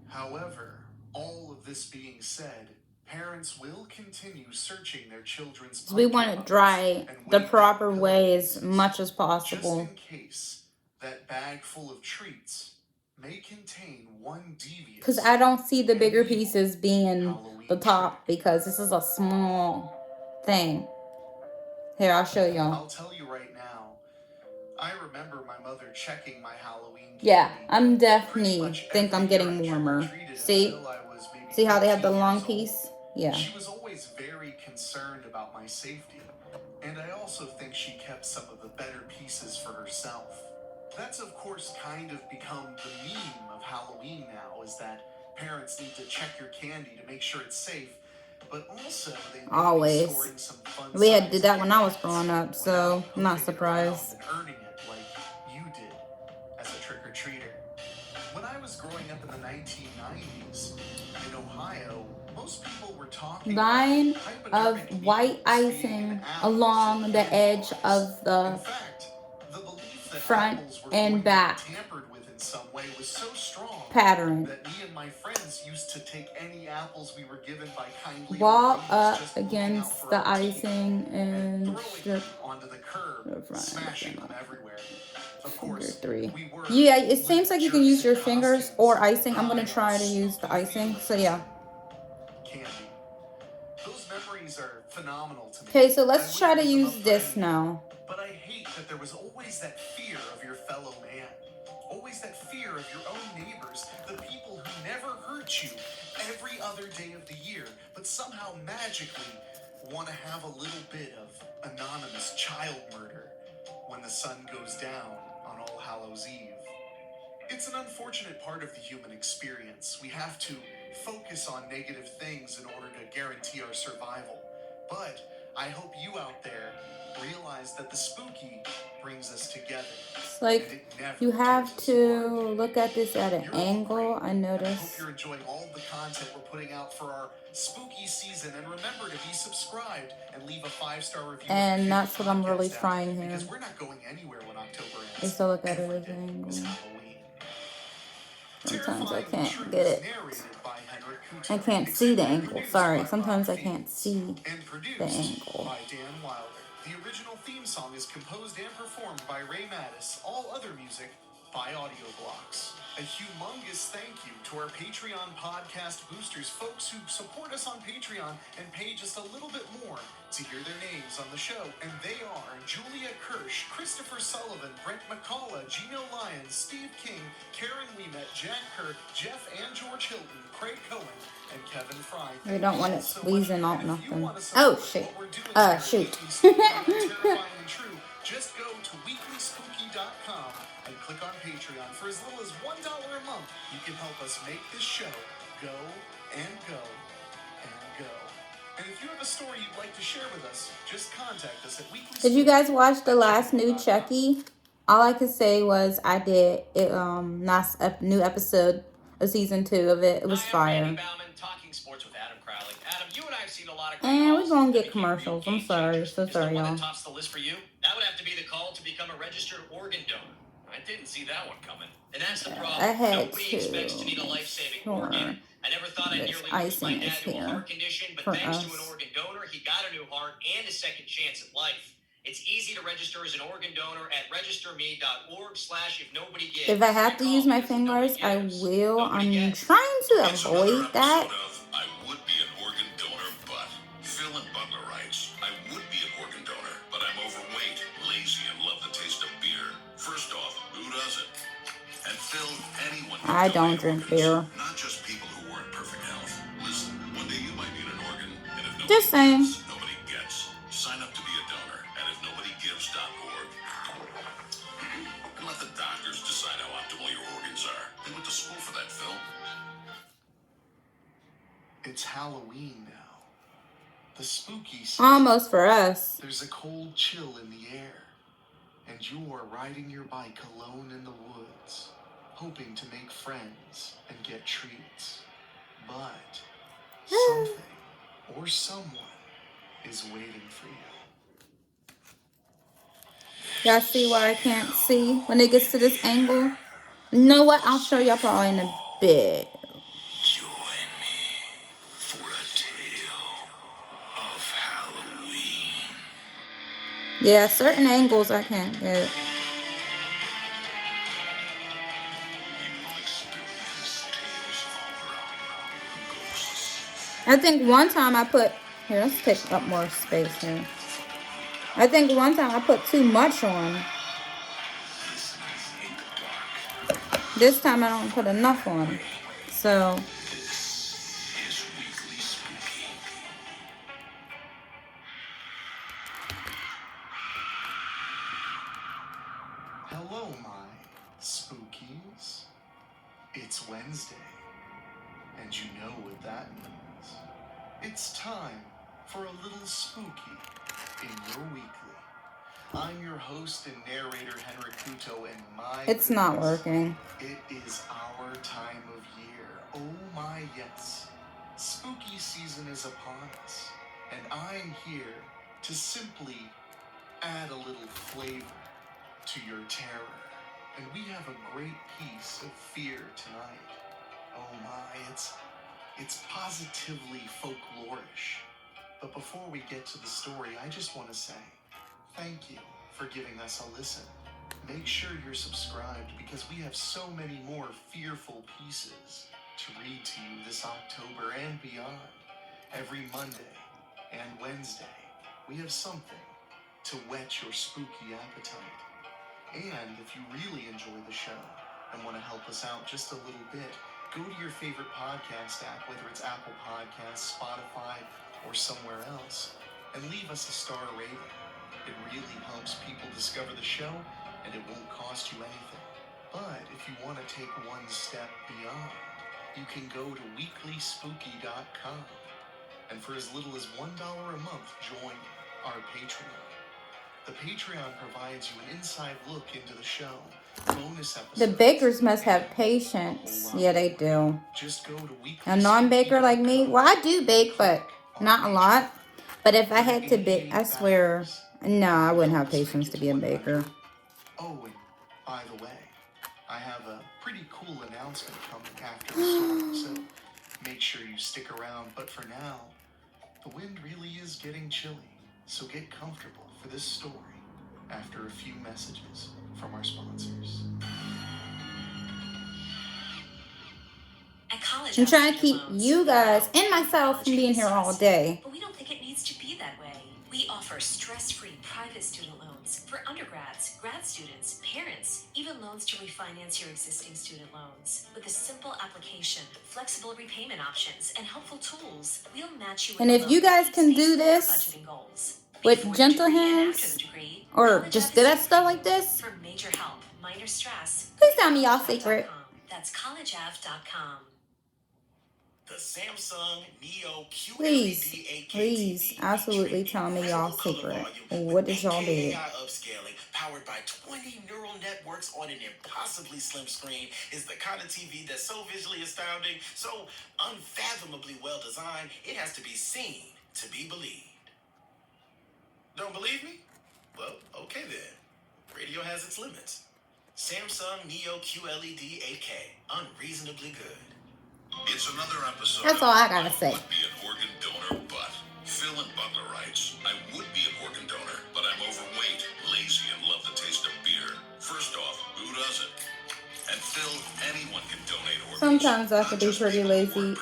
However, all of this being said, parents will continue searching their children's So we want pumpkin it dry and the weigh proper their way as pillowcases, much as just possible. in case that bag full of treats may contain one devious Because I don't see the bigger and evil pieces being Halloween the top, trick. because this is a small thing. Here, I'll show y'all. I'll tell you right now, I remember my mother checking my Halloween candy Yeah, I'm pretty definitely much think I'm every year getting I warmer. trick-or-treated See? until I was maybe See how they have the 13 long years old. piece? Yeah. She was always very concerned about my safety, and I also think she kept some of the better pieces for herself. That's of course kind of become the meme of Halloween now, is that parents need to check your candy to make sure it's safe, but also they may be Always. storing some fun We had size did that when I was Kit growing up, Kats so without I'm not hoofing it around surprised. and earning it like you did as a trick-or-treater. When I was growing up in the 1990s in Ohio, most people were talking Line about of hypodermic white needles being in icing apples along and the candy edge bars. of the In fact, the belief that front apples were and going back to be tampered with in some way was so strong pattern. that me and my friends used to take any apples we were given by kindly Wall old ladies up just looking out against for the our teeth icing and and throwing strip them onto the curb, the front smashing and them everywhere. Of figure course, 3. we were Yeah, it seems like you can use jerks in your fingers costumes, or icing. I'm gonna high try on to use the spooky icing. So feelings yeah. and candy. Those memories are phenomenal to me. Okay, so I let's wouldn't try to give them use up for this anything. now. But I hate that there was always that fear of your fellow man. Always that fear of your own neighbors, the people who never hurt you every other day of the year, but somehow magically want to have a little bit of anonymous child murder when the sun goes down on All Hallows Eve. It's an unfortunate part of the human experience. We have to focus on negative things in order to guarantee our survival. But I hope you out there realize that the spooky brings us together. It's like you have to look at this at an angle. I I hope noticed. you're enjoying all the content we're putting out for our spooky season. And remember to be subscribed and leave a 5-star review. And that's what I'm really trying here. Because we're not going anywhere when October ends. Is to look at it at an angle. It's Halloween. Sometimes I can't get it. I can't see the angle. Sorry. Sometimes I can't see the angle. By Dan Wilder. The original theme song is composed and performed by Ray Mattis. All other music by Audio Blocks. A humongous thank you to our Patreon podcast boosters, folks who support us on Patreon and pay just a little bit more to hear their names on the show. And they are Julia Kirsch, Christopher Sullivan, Brent McCullough, Gino Lyons, Steve King, Karen Weemet, Jack Kerr, Jeff and George Hilton, Craig Cohen, and Kevin Fry. We don't want it squeezing out nothing. Oh, shoot. Shoot. Just go to weeklyspooky.com and click on Patreon. For as little as $1 a month, you can help us make this show go and go and go. And if you have a story you'd like to share with us, just contact us at Weekly. Did you guys watch the last new Chucky? All I could say was I did. It last new episode of season 2 of it. It was fire. Randy Bauman, talking sports with Adam Crowley. Adam, you and I have seen a lot of. And we're gonna get commercials. I'm sorry. So sorry, y'all. That tops the list for you? That would have to be the call to become a registered organ donor. I didn't see that one coming. And that's the problem. I had Nobody expects to need a life-saving organ. I never thought I'd nearly lose my dad to a heart condition, but thanks to an organ donor, he got a new heart and a second chance at life. It's easy to register as an organ donor at registerme.org/if nobody gives. If I have to use my fingers, I will. I'm trying to avoid that. I would be an organ donor, but Phil and Butler writes, I would be an organ donor, but I'm overweight, lazy, and love the taste of beer. First off, who doesn't? And Phil, anyone. I don't drink beer. Not just people who weren't perfect health. Listen, one day you might need an organ, and if nobody Just saying. gives, nobody gets. Sign up to be a donor at ifnobodygives.org. And let the doctors decide how optimal your organs are. They went to school for that, Phil. It's Halloween now. The spooky season. Almost for us. There's a cold chill in the air, and you are riding your bike alone in the woods, hoping to make friends and get treats. But something or someone is waiting for you. Y'all see why I can't see when it gets to this angle? You know what? I'll show y'all probably in a bit. Join me for a tale of Halloween. Yeah, certain angles I can't get. I think one time I put... Here, let's take up more space here. I think one time I put too much on. This time I don't put enough on. So... Hello, my spookies. It's Wednesday, and you know what that means. It's time for a little spooky in your weekly. I'm your host and narrator, Henrik Kuto, and my It's not goodness, working. It is our time of year. Oh my yes. Spooky season is upon us, and I'm here to simply add a little flavor to your terror. And we have a great piece of fear tonight. Oh my, it's positively folklorish. But before we get to the story, I just want to say thank you for giving us a listen. Make sure you're subscribed because we have so many more fearful pieces to read to you this October and beyond. Every Monday and Wednesday, we have something to whet your spooky appetite. And if you really enjoy the show and want to help us out just a little bit, go to your favorite podcast app, whether it's Apple Podcasts, Spotify, or somewhere else, and leave us a star rating. It really helps people discover the show, and it won't cost you anything. But if you want to take one step beyond, you can go to weeklyspooky.com. And for as little as $1 a month, join our Patreon. The Patreon provides you an inside look into the show, bonus episodes. The bakers must have patience. Yeah, they do. Just go to A non-baker like me, well, I do bake, but not a lot. But if I had to bake, I swear, no, I wouldn't have patience to be a baker. Oh, and by the way, I have a pretty cool announcement coming after the story, so make sure you stick around. But for now, the wind really is getting chilly, so get comfortable for this story after a few messages from our sponsors. At college, I'm trying to keep you guys and myself from being here all day. But we don't think it needs to be that way. We offer stress-free private student loans for undergrads, grad students, parents, even loans to refinance your existing student loans. With a simple application, flexible repayment options, and helpful tools, we'll match you with And if you guys can do this with gentle hands, or just good at stuff like this, for major help, minor stress, please tell me y'all secret. That's collegeav.com. The Samsung Neo QLED Please, 8K please, TV absolutely featuring tell me y'all incredible color secret. volume What with did y'all 8K do? AI upscaling, powered by 20 neural networks on an impossibly slim screen, is the kind of TV that's so visually astounding, so unfathomably well designed, it has to be seen to be believed. Don't believe me? Well, okay then. Radio has its limits. Samsung Neo QLED 8K, unreasonably good. It's another episode. That's all I gotta say. I would be an organ donor, but Phil and Butler writes, I would be an organ donor, but I'm overweight, lazy, and love the taste of beer. First off, who doesn't? And Phil, anyone can donate organs. Sometimes I could be pretty lazy.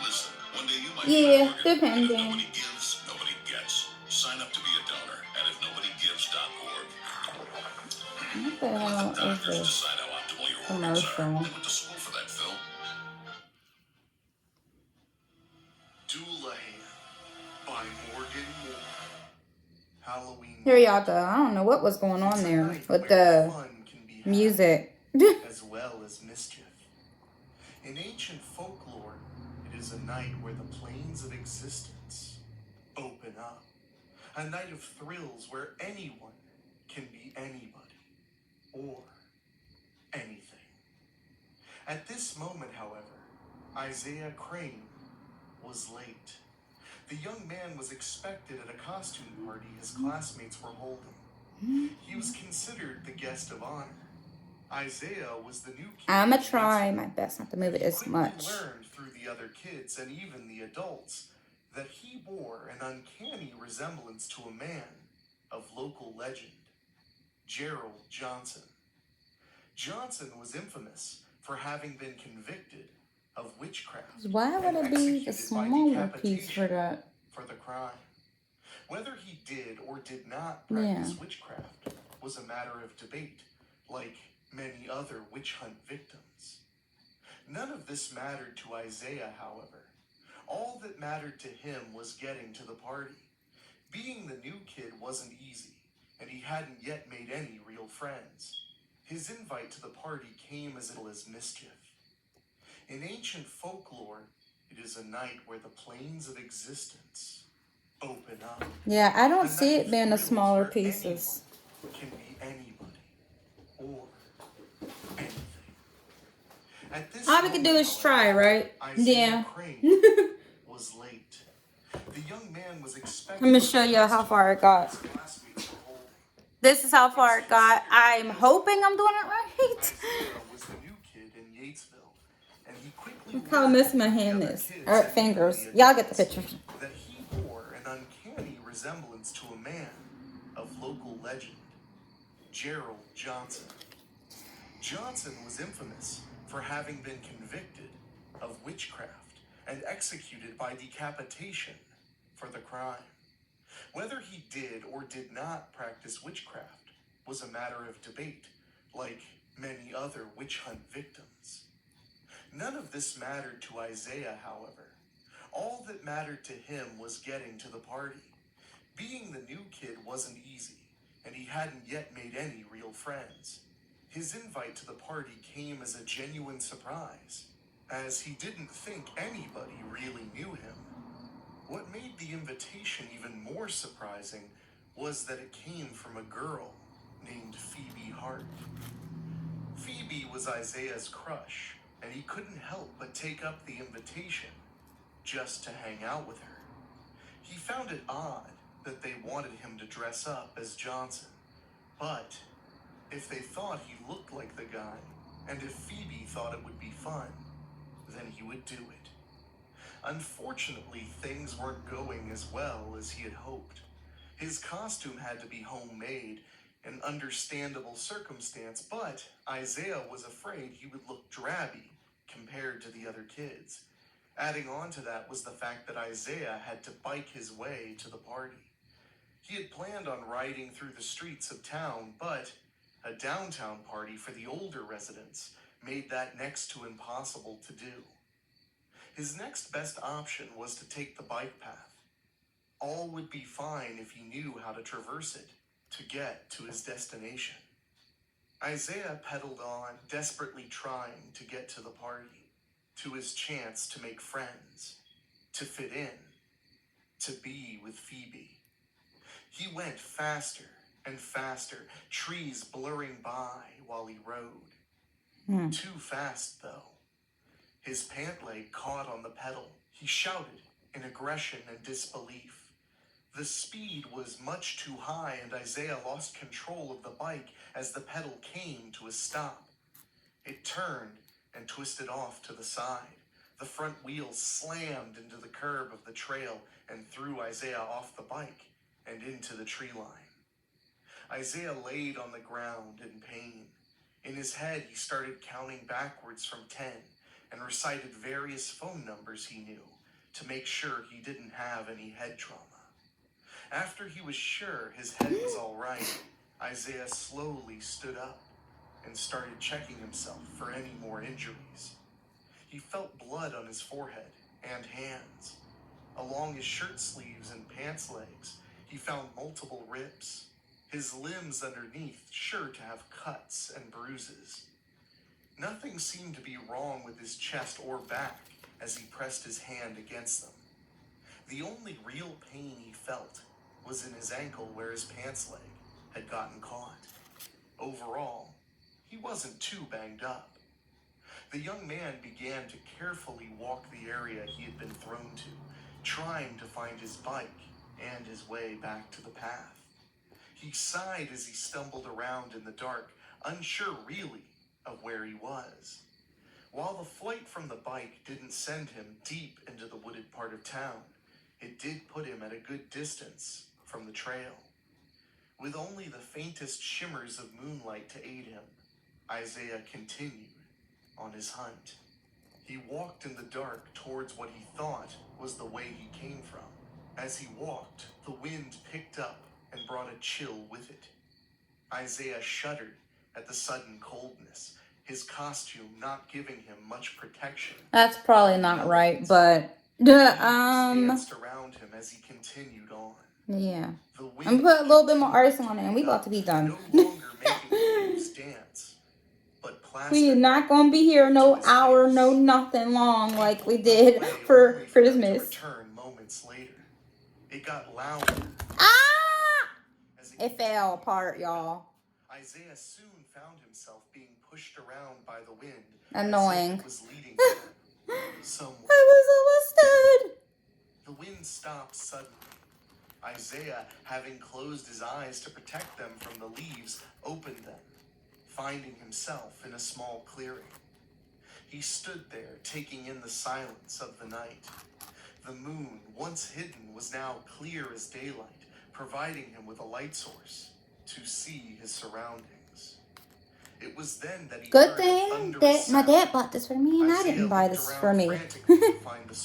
Listen, one day you might Yeah, get an organ, and if depending. nobody gives, nobody gets. Sign up to be a donor at ifnobodygives.org. What the hell is Doctors this decide how optimal your organs are. commercial? They went to school for that, Phil. Doulahan by Morgan Moore. Halloween. Here y'all go. I don't know what was going on there with the music. As well as mischief. In ancient folklore, it is a night where the planes of existence open up. A night of thrills where anyone can be anybody or anything. At this moment, however, Isaiah Crane was late. The young man was expected at a costume party his classmates were holding. He was considered the guest of honor. Isaiah was the new kid. I'ma try my best not to move it as He much. quickly learned through the other kids and even the adults that he bore an uncanny resemblance to a man of local legend, Gerald Johnson. Johnson was infamous for having been convicted of witchcraft. Why would and it be the executed by smaller piece for decapitation that? for the crime. Whether he did or did not practice Yeah. witchcraft was a matter of debate, like many other witch hunt victims. None of this mattered to Isaiah, however. All that mattered to him was getting to the party. Being the new kid wasn't easy, and he hadn't yet made any real friends. His invite to the party came as little as mischief. In ancient folklore, it is a night where the planes of existence open up. Yeah, I don't A see night it of being the thrills smaller where pieces. anyone can be anybody or anything. At this All we can do moment, is try, however, right? Isaiah Yeah. Crane was late. The young man was expecting I'm gonna show you how far it got. his classmates were holding. This is how far it got. I'm hoping I'm doing it right. Isaiah was the new kid in Yatesville, and he quickly Look how learned missing my from the hand other is. kids Or and fingers. even the Y'all get the adults picture. that he bore an uncanny resemblance to a man of local legend, Gerald Johnson. Johnson was infamous for having been convicted of witchcraft and executed by decapitation for the crime. Whether he did or did not practice witchcraft was a matter of debate, like many other witch hunt victims. None of this mattered to Isaiah, however. All that mattered to him was getting to the party. Being the new kid wasn't easy, and he hadn't yet made any real friends. His invite to the party came as a genuine surprise, as he didn't think anybody really knew him. What made the invitation even more surprising was that it came from a girl named Phoebe Hart. Phoebe was Isaiah's crush, and he couldn't help but take up the invitation just to hang out with her. He found it odd that they wanted him to dress up as Johnson, but if they thought he looked like the guy, and if Phoebe thought it would be fun, then he would do it. Unfortunately, things weren't going as well as he had hoped. His costume had to be homemade, an understandable circumstance, but Isaiah was afraid he would look drabby compared to the other kids. Adding on to that was the fact that Isaiah had to bike his way to the party. He had planned on riding through the streets of town, but a downtown party for the older residents made that next to impossible to do. His next best option was to take the bike path. All would be fine if he knew how to traverse it to get to his destination. Isaiah pedaled on, desperately trying to get to the party, to his chance to make friends, to fit in, to be with Phoebe. He went faster and faster, trees blurring by while he rode. Too fast, though. His pant leg caught on the pedal. He shouted in aggression and disbelief. The speed was much too high, and Isaiah lost control of the bike as the pedal came to a stop. It turned and twisted off to the side. The front wheels slammed into the curb of the trail and threw Isaiah off the bike and into the tree line. Isaiah laid on the ground in pain. In his head, he started counting backwards from 10 and recited various phone numbers he knew to make sure he didn't have any head trauma. After he was sure his head was all right, Isaiah slowly stood up and started checking himself for any more injuries. He felt blood on his forehead and hands. Along his shirt sleeves and pants legs, he found multiple rips. His limbs underneath sure to have cuts and bruises. Nothing seemed to be wrong with his chest or back as he pressed his hand against them. The only real pain he felt was in his ankle where his pants leg had gotten caught. Overall, he wasn't too banged up. The young man began to carefully walk the area he had been thrown to, trying to find his bike and his way back to the path. He sighed as he stumbled around in the dark, unsure really of where he was. While the flight from the bike didn't send him deep into the wooded part of town, it did put him at a good distance from the trail. With only the faintest shimmers of moonlight to aid him, Isaiah continued on his hunt. He walked in the dark towards what he thought was the way he came from. As he walked, the wind picked up and brought a chill with it. Isaiah shuddered at the sudden coldness, his costume not giving him much protection. That's probably not right, but danced around him as he continued on. Yeah. I'm gonna put a little bit more ice on it, and we about to be done. No longer making the waves dance, but We are not gonna be here no hour, no nothing long like we did for Christmas. Return moments later. It got louder. It fell apart, y'all. Isaiah soon found himself being pushed around by the wind. Annoying. As if it was leading him somewhere. I was almost dead. The wind stopped suddenly. Isaiah, having closed his eyes to protect them from the leaves, opened them, finding himself in a small clearing. He stood there, taking in the silence of the night. The moon, once hidden, was now clear as daylight, providing him with a light source to see his surroundings. It was then that he Good thing that my dad bought this for me and I didn't buy this for me.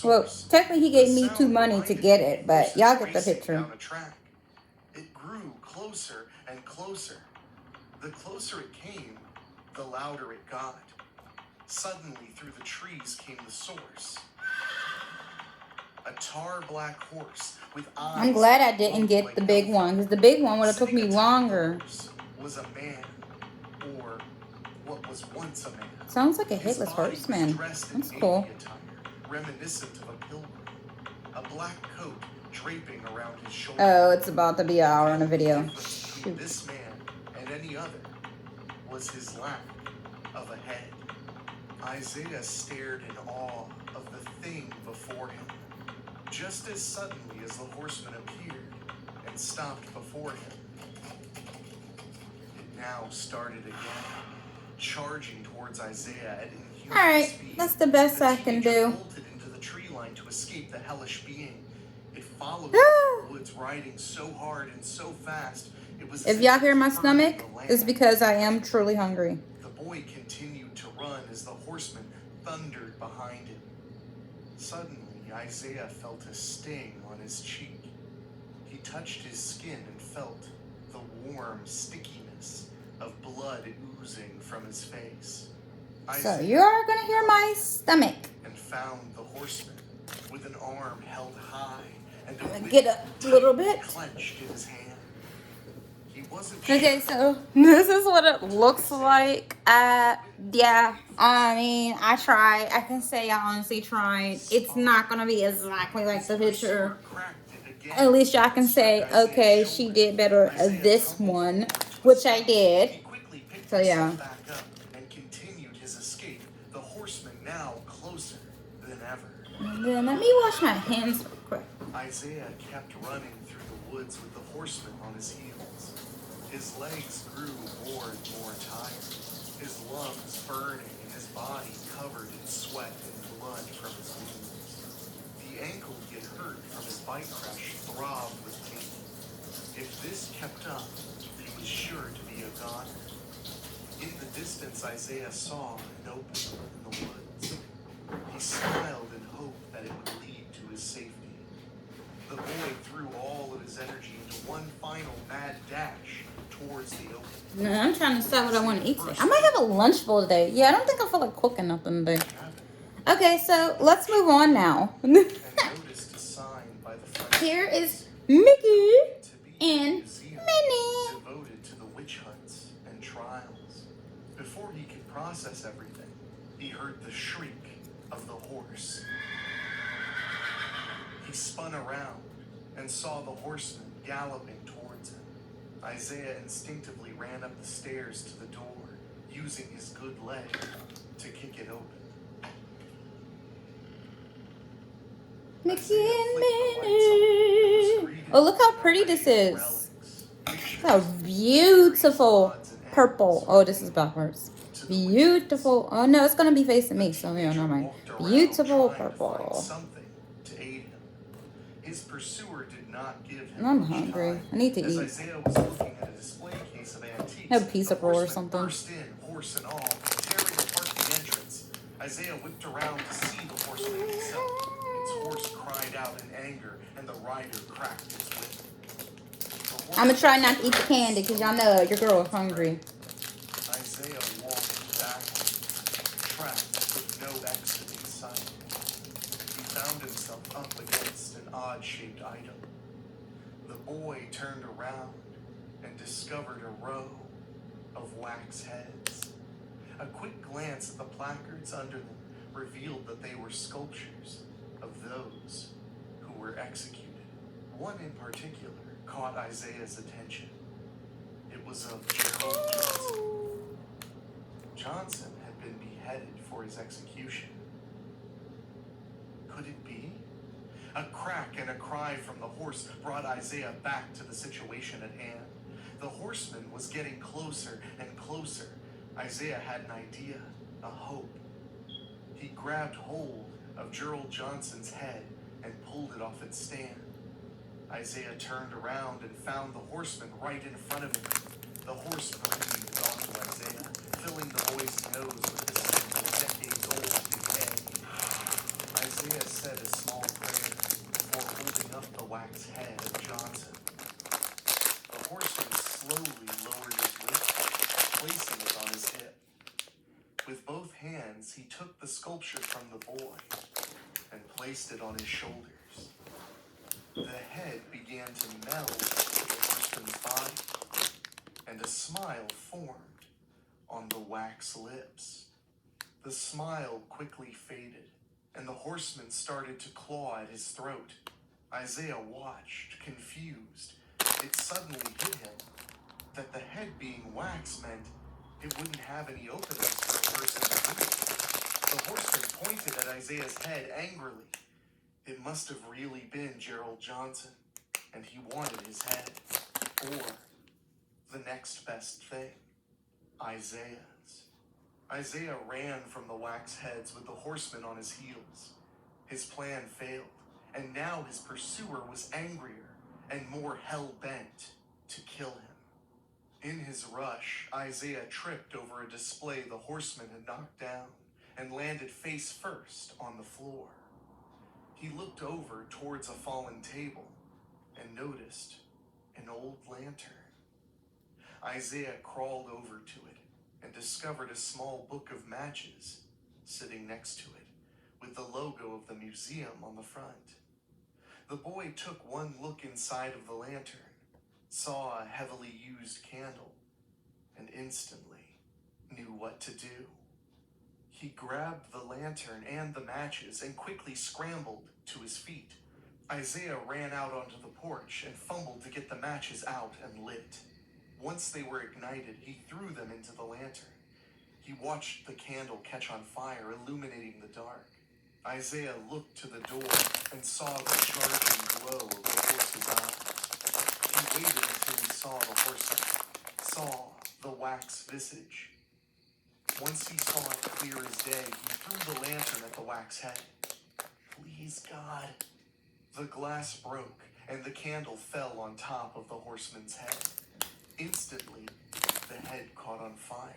Well, technically he gave me too money to get it, but y'all get the picture. It grew closer and closer. The closer it came, the louder it got. Suddenly, through the trees came the source. A tar black horse with eyes. I'm glad I didn't get the big one, because the big one would have took me longer. Was a man, or what was once a man. Sounds like a Headless Horseman. That's cool. Reminiscent of a pilgrim. a black coat draping around his shoulders. Oh, it's about to be an hour in a video. Between this man and any other was his lack of a head. Isaiah stared in awe of the thing before him. Just as suddenly as the horseman appeared and stopped before him, it now started again, charging towards Isaiah at inhuman Alright, speed. that's the best I can teenager do. bolted into the tree line to escape the hellish being. It followed him in the woods, riding so hard and so fast. It was If y'all hear my stomach, it's because I am truly hungry. The boy continued to run as the horseman thundered behind him. Suddenly, Isaiah felt a sting on his cheek. He touched his skin and felt the warm stickiness of blood oozing from his face. So you are gonna hear my stomach. And found the horseman with an arm held high and I'm gonna get up a little bit. clenched in his hand. He wasn't Okay, so this is what it looks like. Yeah, I mean, I tried. I can say I honestly tried. It's not gonna be exactly like the picture. At least y'all can say, okay, she did better at this one, which I did. So yeah. back up and continued his escape, the horseman now closer than ever. And then let me wash my hands real quick. Isaiah kept running through the woods with the horseman on his heels. His legs grew more and more tired, his lungs burning and his body covered in sweat and blood from his wounds. The ankle he had hurt from his bike crash throbbed with pain. If this kept up, he was sure to be a goner. In the distance, Isaiah saw an opening in the woods. He smiled in hope that it would lead to his safety. The boy threw all of his energy into one final mad dash towards the opening. No, I'm trying to decide what I want to eat today. I might have a lunch bowl today. Yeah, I don't think I feel like cooking nothing today. Okay, so let's move on now. And noticed a sign by the front Here is Mickey to be and a museum Minnie. devoted to the witch hunts and trials. Before he could process everything, he heard the shriek of the horse. He spun around and saw the horseman galloping towards him. Isaiah instinctively ran up the stairs to the door, using his good leg to kick it open. Mickey and Minnie. Oh, look how pretty this is. Look how beautiful purple. Oh, this is backwards. Beautiful. Oh, no, it's going to be facing me. So, yeah, never mind. Beautiful purple. Something to aid him. His pursuer did not give him I'm much hungry. time. I need to As eat. Isaiah was looking at a display case of antiques, Have a pizza the roll or horseman something. burst in, horse and all, tearing apart the entrance. Isaiah whipped around to see the horseman himself. Its horse cried out in anger, and the rider cracked his whip. I'm going to try not to eat the candy because y'all know your girl is hungry. Isaiah walked back, trapped with no exit in sight. He found himself up against an odd-shaped item. The boy turned around and discovered a row of wax heads. A quick glance at the placards under them revealed that they were sculptures of those who were executed. One in particular caught Isaiah's attention. It was of Gerald Johnson. Johnson had been beheaded for his execution. Could it be? A crack and a cry from the horse brought Isaiah back to the situation at hand. The horseman was getting closer and closer. Isaiah had an idea, a hope. He grabbed hold of Gerald Johnson's head and pulled it off its stand. Isaiah turned around and found the horseman right in front of him. The horse breathed onto Isaiah, filling the boy's nose with the scent of decades-old decay. Isaiah said a small prayer before holding up the wax head of Johnson. The horseman slowly lowered his wrist, placing it on his hip. With both hands, he took the sculpture from the boy and placed it on his shoulders. The head began to meld with the horseman's body, and a smile formed on the wax lips. The smile quickly faded, and the horseman started to claw at his throat. Isaiah watched, confused. It suddenly hit him that the head being wax meant it wouldn't have any openings for a person to move. The horseman pointed at Isaiah's head angrily. It must have really been Gerald Johnson, and he wanted his head, or the next best thing, Isaiah's. Isaiah ran from the wax heads with the horseman on his heels. His plan failed, and now his pursuer was angrier and more hell-bent to kill him. In his rush, Isaiah tripped over a display the horseman had knocked down and landed face first on the floor. He looked over towards a fallen table and noticed an old lantern. Isaiah crawled over to it and discovered a small book of matches sitting next to it, with the logo of the museum on the front. The boy took one look inside of the lantern, saw a heavily used candle, and instantly knew what to do. He grabbed the lantern and the matches and quickly scrambled to his feet. Isaiah ran out onto the porch and fumbled to get the matches out and lit. Once they were ignited, he threw them into the lantern. He watched the candle catch on fire, illuminating the dark. Isaiah looked to the door and saw the charging glow of the horse's eyes. He waited until he saw the horseman, saw the wax visage. Once he saw it clear as day, he threw the lantern at the wax head. Please, God. The glass broke, and the candle fell on top of the horseman's head. Instantly, the head caught on fire.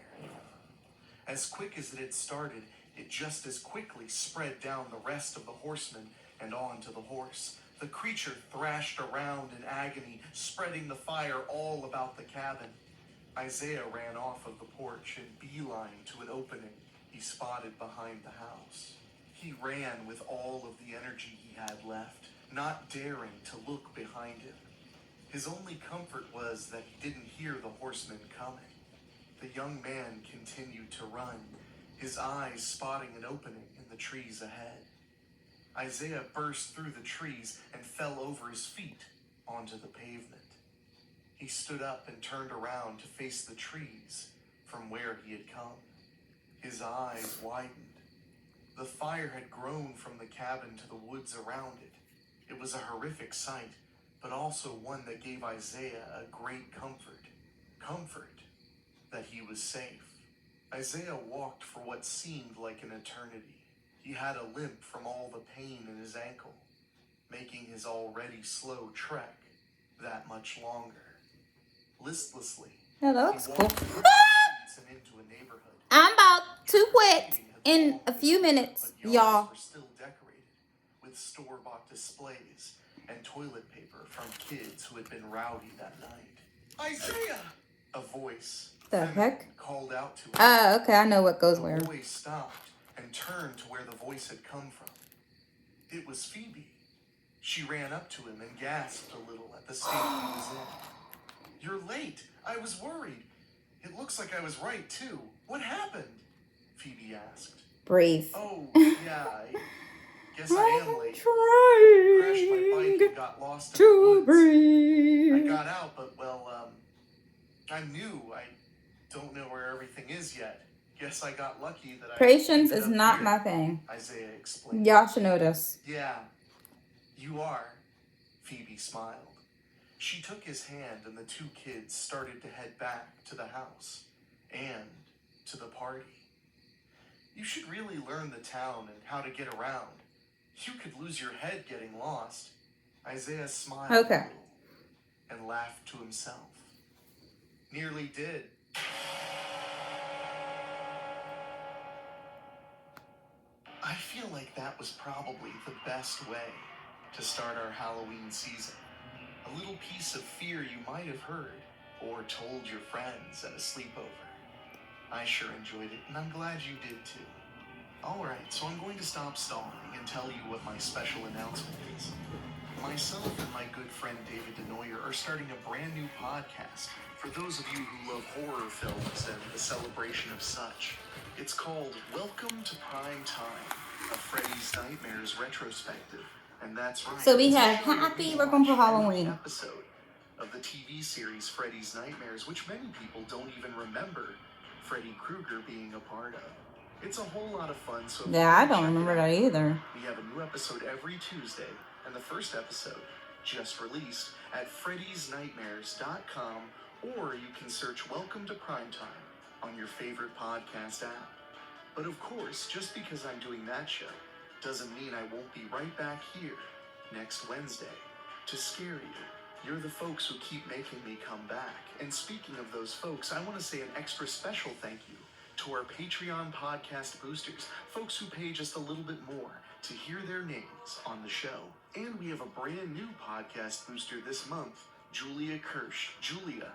As quick as it had started, it just as quickly spread down the rest of the horsemen and onto the horse. The creature thrashed around in agony, spreading the fire all about the cabin. Isaiah ran off of the porch and beelined to an opening he spotted behind the house. He ran with all of the energy he had left, not daring to look behind him. His only comfort was that he didn't hear the horseman coming. The young man continued to run, his eyes spotting an opening in the trees ahead. Isaiah burst through the trees and fell over his feet onto the pavement. He stood up and turned around to face the trees from where he had come. His eyes widened. The fire had grown from the cabin to the woods around it. It was a horrific sight, but also one that gave Isaiah a great comfort that he was safe. Isaiah walked for what seemed like an eternity. He had a limp from all the pain in his ankle, making his already slow trek that much longer. Listlessly, Yeah, that looks he cool. walked through the streets and into a neighborhood. I'm about to quit in a few minutes, But yards y'all. were still decorated with store-bought displays and toilet paper from kids who had been rowdy that night. Isaiah! A voice The heck? called out to him. Okay, I know what goes where. The boy stopped and turned to where the voice had come from. It was Phoebe. She ran up to him and gasped a little at the state he was in. You're late. I was worried. It looks like I was right, too. What happened? Phoebe asked. Breathe. Oh, yeah, I guess I am late. Crashed my bike and got lost in the To woods. breathe. I got out, but, I'm new. I don't know where everything is yet. Guess I got lucky that Patience ended is up not here, my thing. Isaiah explained. Y'all should know this. Yeah, you are, Phoebe smiled. She took his hand and the two kids started to head back to the house and to the party. You should really learn the town and how to get around. You could lose your head getting lost. Isaiah smiled a Okay. little and laughed to himself. Nearly did. I feel like that was probably the best way to start our Halloween season. A little piece of fear you might have heard or told your friends at a sleepover. I sure enjoyed it, and I'm glad you did too. Alright, so I'm going to stop stalling and tell you what my special announcement is. Myself and my good friend David Denoyer are starting a brand new podcast for those of you who love horror films and the celebration of such. It's called Welcome to Prime Time, a Freddy's Nightmares retrospective. And that's right. So we it's a have show where Happy, we we're going to put watch every Halloween. episode of the TV series Freddy's Nightmares, which many people don't even remember Freddy Krueger being a part of. It's a whole lot of fun. So Yeah, I don't remember that either. We have a new episode every Tuesday, and the first episode just released at freddysnightmares.com, or you can search Welcome to Primetime on your favorite podcast app. But of course, just because I'm doing that show doesn't mean I won't be right back here next Wednesday to scare you. You're the folks who keep making me come back. And speaking of those folks, I want to say an extra special thank you to our Patreon podcast boosters, folks who pay just a little bit more to hear their names on the show. And we have a brand new podcast booster this month, Julia Kirsch. Julia,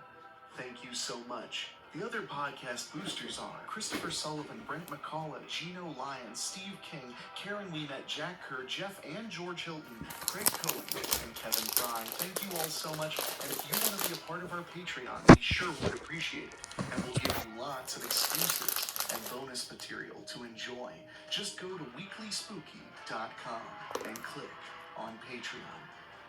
thank you so much. The other podcast boosters are Christopher Sullivan, Brent McCullough, Gino Lyons, Steve King, Karen Wienert, Jack Kerr, Jeff and George Hilton, Craig Cohen, and Kevin Fry. Thank you all so much. And if you want to be a part of our Patreon, we sure would appreciate it. And we'll give you lots of exclusives and bonus material to enjoy. Just go to weeklyspooky.com and click on Patreon.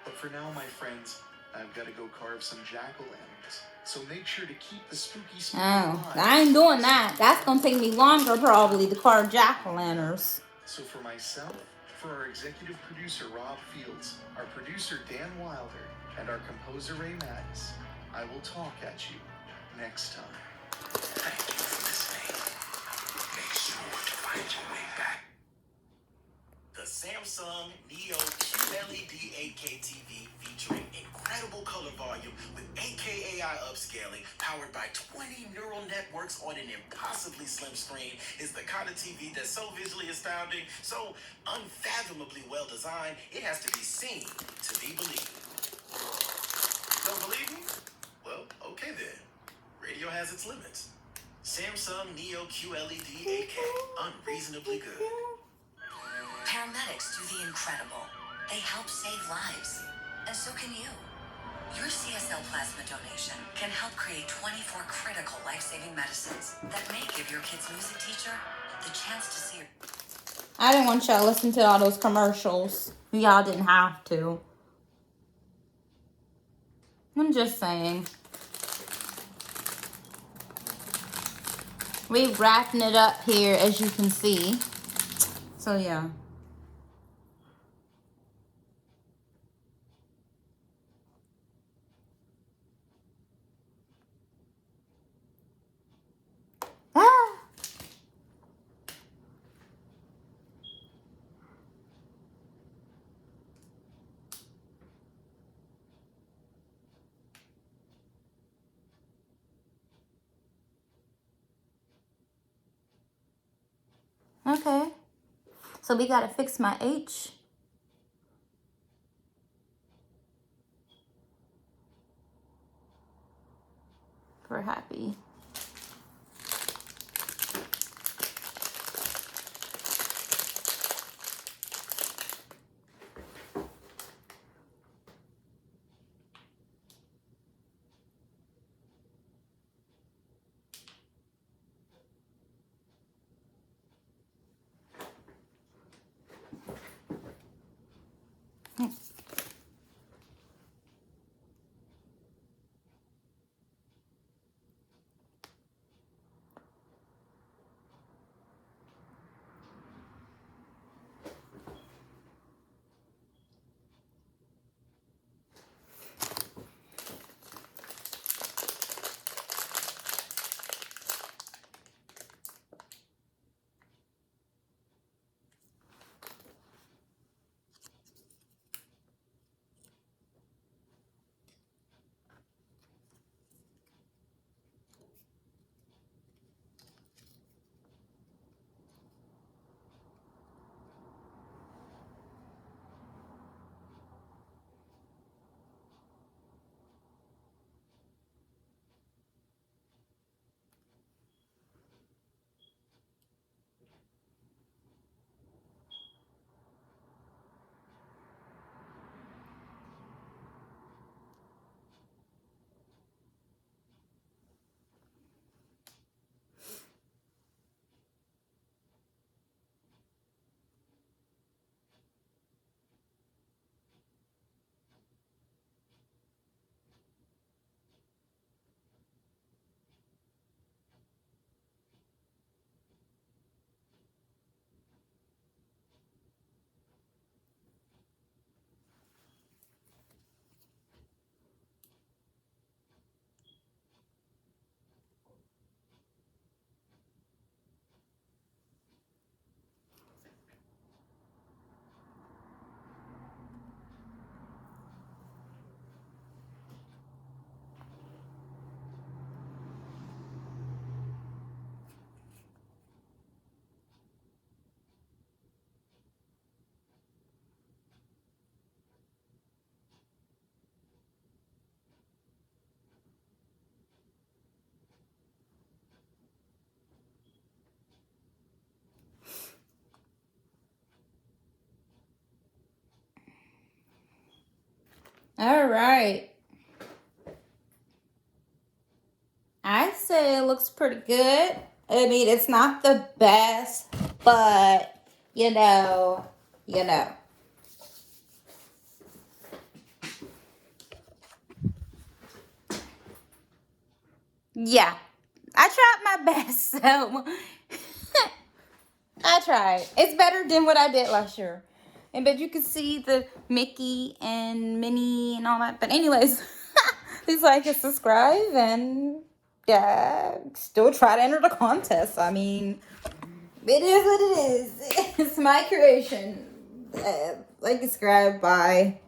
But for now, my friends, I've got to go carve some jack-o'-lanterns. So make sure to keep the spooky spirit alive. I ain't doing that. That's going to take me longer probably to carve jack-o'-lanterns. So for myself, for our executive producer Rob Fields, our producer Dan Wilder, and our composer Ray Mattis, I will talk at you next time. Thank you for listening. Make sure to find your way back. The Samsung Neo QLED 8K TV featuring incredible color volume with 8K AI upscaling powered by 20 neural networks on an impossibly slim screen is the kind of TV that's so visually astounding, so unfathomably well designed, it has to be seen to be believed. Don't believe me? Well, okay then. Radio has its limits. Samsung Neo QLED 8K, unreasonably good. Paramedics do the incredible. They help save lives. And so can you. Your CSL plasma donation can help create 24 critical life-saving medicines that may give your kid's music teacher the chance to see. I didn't want y'all to listen to all those commercials. Y'all didn't have to. I'm just saying. We're wrapping it up here, as you can see. So, yeah. Ah! Okay. So we gotta fix my H. For happy. All right. I say it looks pretty good. I mean, it's not the best, but you know. Yeah, I tried my best, so I tried. It's better than what I did last year. And but you can see the Mickey and Minnie and all that. But anyways, please like and subscribe, and still try to enter the contest. I mean, it is what it is. It's my creation. Like, subscribe, bye.